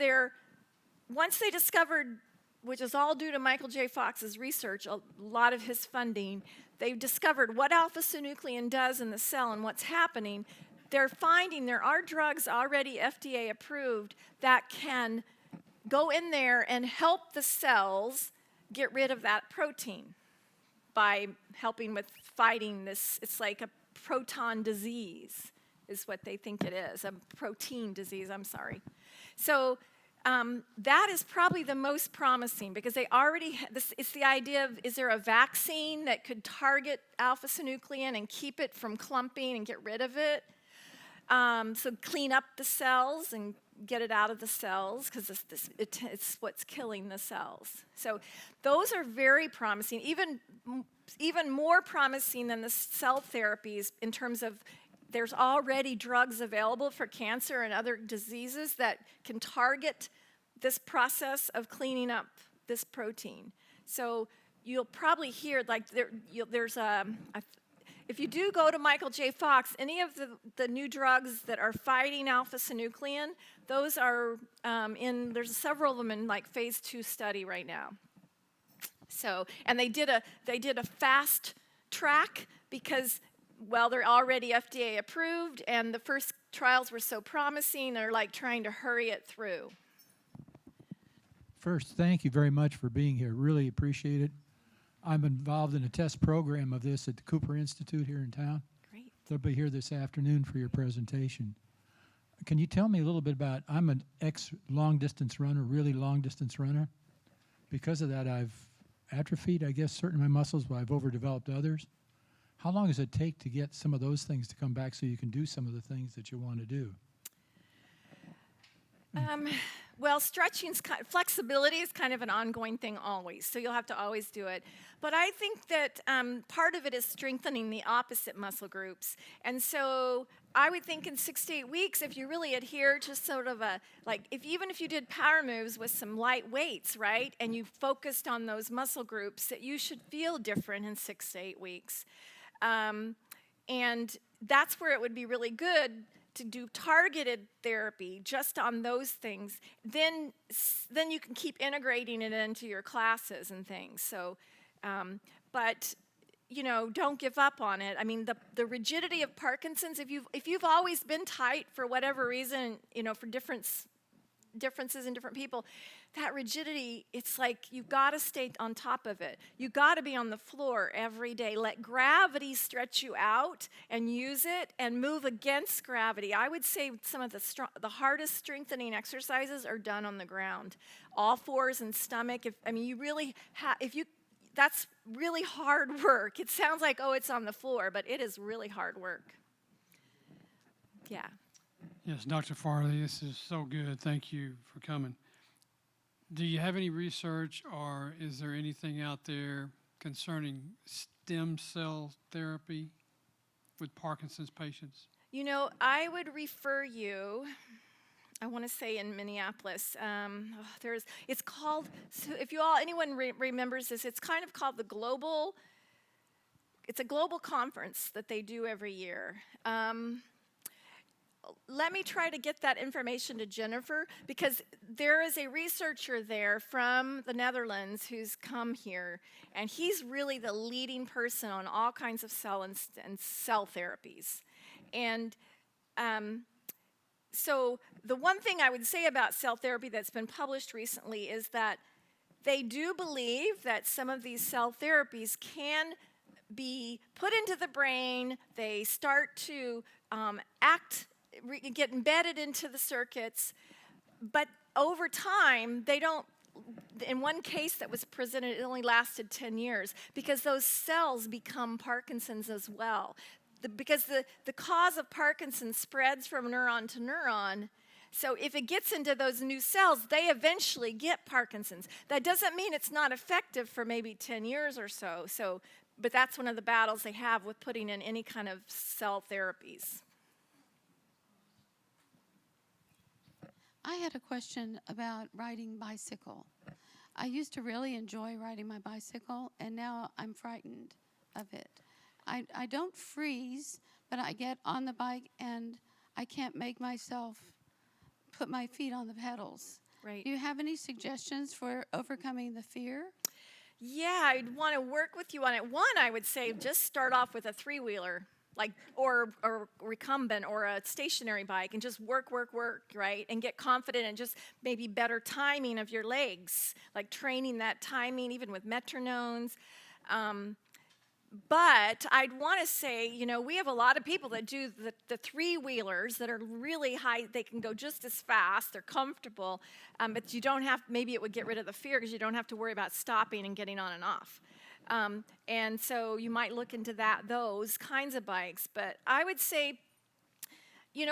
once they discovered, which is all due to Michael J. Fox's research, a lot of his funding, they've discovered what alpha-synuclein does in the cell and what's happening. They're finding there are drugs already FDA approved that can go in there and help the cells get rid of that protein by helping with fighting this. It's like a proton disease is what they think it is, a protein disease, I'm sorry. So that is probably the most promising, because they already, it's the idea of, is there a vaccine that could target alpha-synuclein and keep it from clumping and get rid of it? So clean up the cells and get it out of the cells, because it's what's killing the cells. So those are very promising, even more promising than the cell therapies, in terms of there's already drugs available for cancer and other diseases that can target this process of cleaning up this protein. So you'll probably hear, like, if you do go to Michael J. Fox, any of the new drugs that are fighting alpha-synuclein, those are there's several of them in like phase 2 study right now. So, and they did a fast track because, well, they're already FDA approved, and the first trials were so promising, they're like trying to hurry it through. First, thank you very much for being here. Really appreciate it. I'm involved in a test program of this at the Cooper Institute here in town. Great. They'll be here this afternoon for your presentation. Can you tell me a little bit about, I'm an ex-long-distance runner, really long-distance runner. Because of that, I've atrophied, I guess, certain of my muscles, but I've overdeveloped others. How long does it take to get some of those things to come back so you can do some of the things that you want to do? Well, flexibility is kind of an ongoing thing always, so you'll have to always do it. But I think that part of it is strengthening the opposite muscle groups. And so I would think in 6 to 8 weeks, if you really adhere to sort of even if you did power moves with some light weights, right, and you focused on those muscle groups, that you should feel different in 6 to 8 weeks. And that's where it would be really good to do targeted therapy just on those things. Then you can keep integrating it into your classes and things. So, but don't give up on it. I mean, the rigidity of Parkinson's, if you've always been tight for whatever reason, for differences in different people, that rigidity, it's like you've got to stay on top of it. You've got to be on the floor every day. Let gravity stretch you out and use it, and move against gravity. I would say some of the hardest strengthening exercises are done on the ground. All fours and stomach. That's really hard work. It sounds like, oh, it's on the floor, but it is really hard work. Yeah. Yes, Dr. Farley, this is so good. Thank you for coming. Do you have any research, or is there anything out there concerning stem cell therapy with Parkinson's patients? I would refer you, I want to say in Minneapolis, it's called, so if anyone remembers this, it's kind of called the Global it's a global conference that they do every year. Let me try to get that information to Jennifer, because there is a researcher there from the Netherlands who's come here, and he's really the leading person on all kinds of cell and cell therapies. And so the one thing I would say about cell therapy that's been published recently is that they do believe that some of these cell therapies can be put into the brain. They start to get embedded into the circuits, but over time, they don't. In one case that was presented, it only lasted 10 years because those cells become Parkinson's as well. Because the cause of Parkinson's spreads from neuron to neuron. So if it gets into those new cells, they eventually get Parkinson's. That doesn't mean it's not effective for maybe 10 years or so. But that's one of the battles they have with putting in any kind of cell therapies. I had a question about riding bicycle. I used to really enjoy riding my bicycle, and now I'm frightened of it. I don't freeze, but I get on the bike and I can't make myself put my feet on the pedals. Right. Do you have any suggestions for overcoming the fear? Yeah, I'd want to work with you on it. One, I would say just start off with a three-wheeler, or recumbent or a stationary bike, and just work, right? And get confident and just maybe better timing of your legs, like training that timing even with metronomes. But I'd want to say, we have a lot of people that do the three-wheelers that are really high. They can go just as fast. They're comfortable. But you don't have, maybe it would get rid of the fear because you don't have to worry about stopping and getting on and off. And so you might look into those kinds of bikes. But I would say,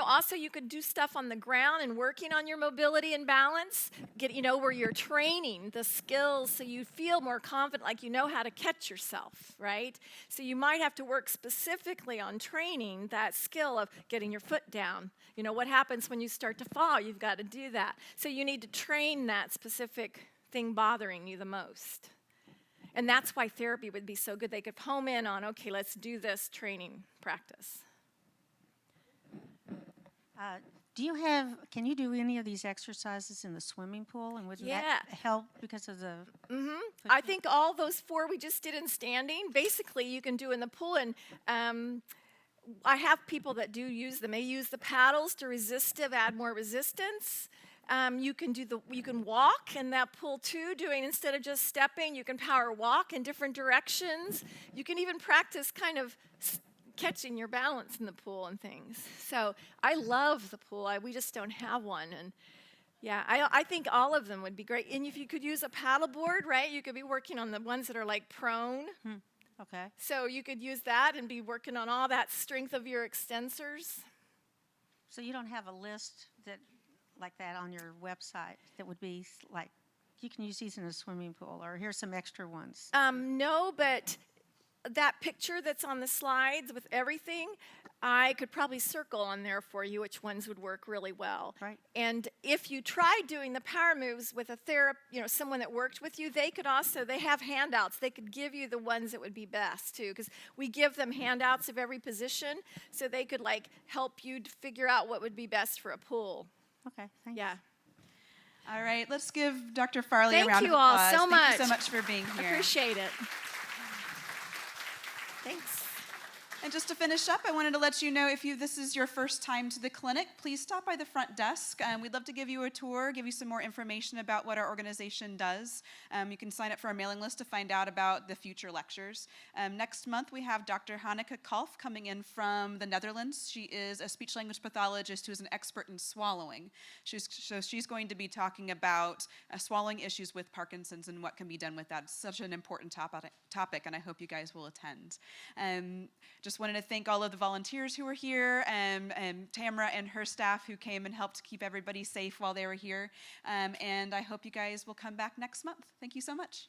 also you could do stuff on the ground and working on your mobility and balance, where you're training the skills so you feel more confident, like you know how to catch yourself, right? So you might have to work specifically on training that skill of getting your foot down. What happens when you start to fall? You've got to do that. So you need to train that specific thing bothering you the most. And that's why therapy would be so good. They could home in on, okay, let's do this training practice. Can you do any of these exercises in the swimming pool? And wouldn't that help because of the... I think all those 4 we just did in standing, basically you can do in the pool. And I have people that do use them. They use the paddles to add more resistance. You can walk in that pool too, instead of just stepping, you can power walk in different directions. You can even practice kind of catching your balance in the pool and things. So I love the pool. We just don't have one. And yeah, I think all of them would be great. And if you could use a paddleboard, right, you could be working on the ones that are like prone. Okay. So you could use that and be working on all that strength of your extensors. So you don't have a list like that on your website that would be like, you can use these in a swimming pool, or here's some extra ones? No, but that picture that's on the slides with everything, I could probably circle on there for you which ones would work really well. Right. And if you tried doing the power moves with a someone that worked with you, they have handouts. They could give you the ones that would be best too, because we give them handouts of every position, so they could help you figure out what would be best for a pool. Okay, thanks. Yeah. All right, let's give Dr. Farley Thank a round you of all applause. so much. Thank you so much for being here. Appreciate it. Thanks. And just to finish up, I wanted to let you know if this is your first time to the clinic, please stop by the front desk. We'd love to give you a tour, give you some more information about what our organization does. You can sign up for our mailing list to find out about the future lectures. Next month, we have Dr. Hanneke Kalf coming in from the Netherlands. She is a speech-language pathologist who is an expert in swallowing. She's going to be talking about swallowing issues with Parkinson's and what can be done with that. It's such an important topic, and I hope you guys will attend. Just wanted to thank all of the volunteers who were here, and Tamara and her staff who came and helped keep everybody safe while they were here. And I hope you guys will come back next month. Thank you so much.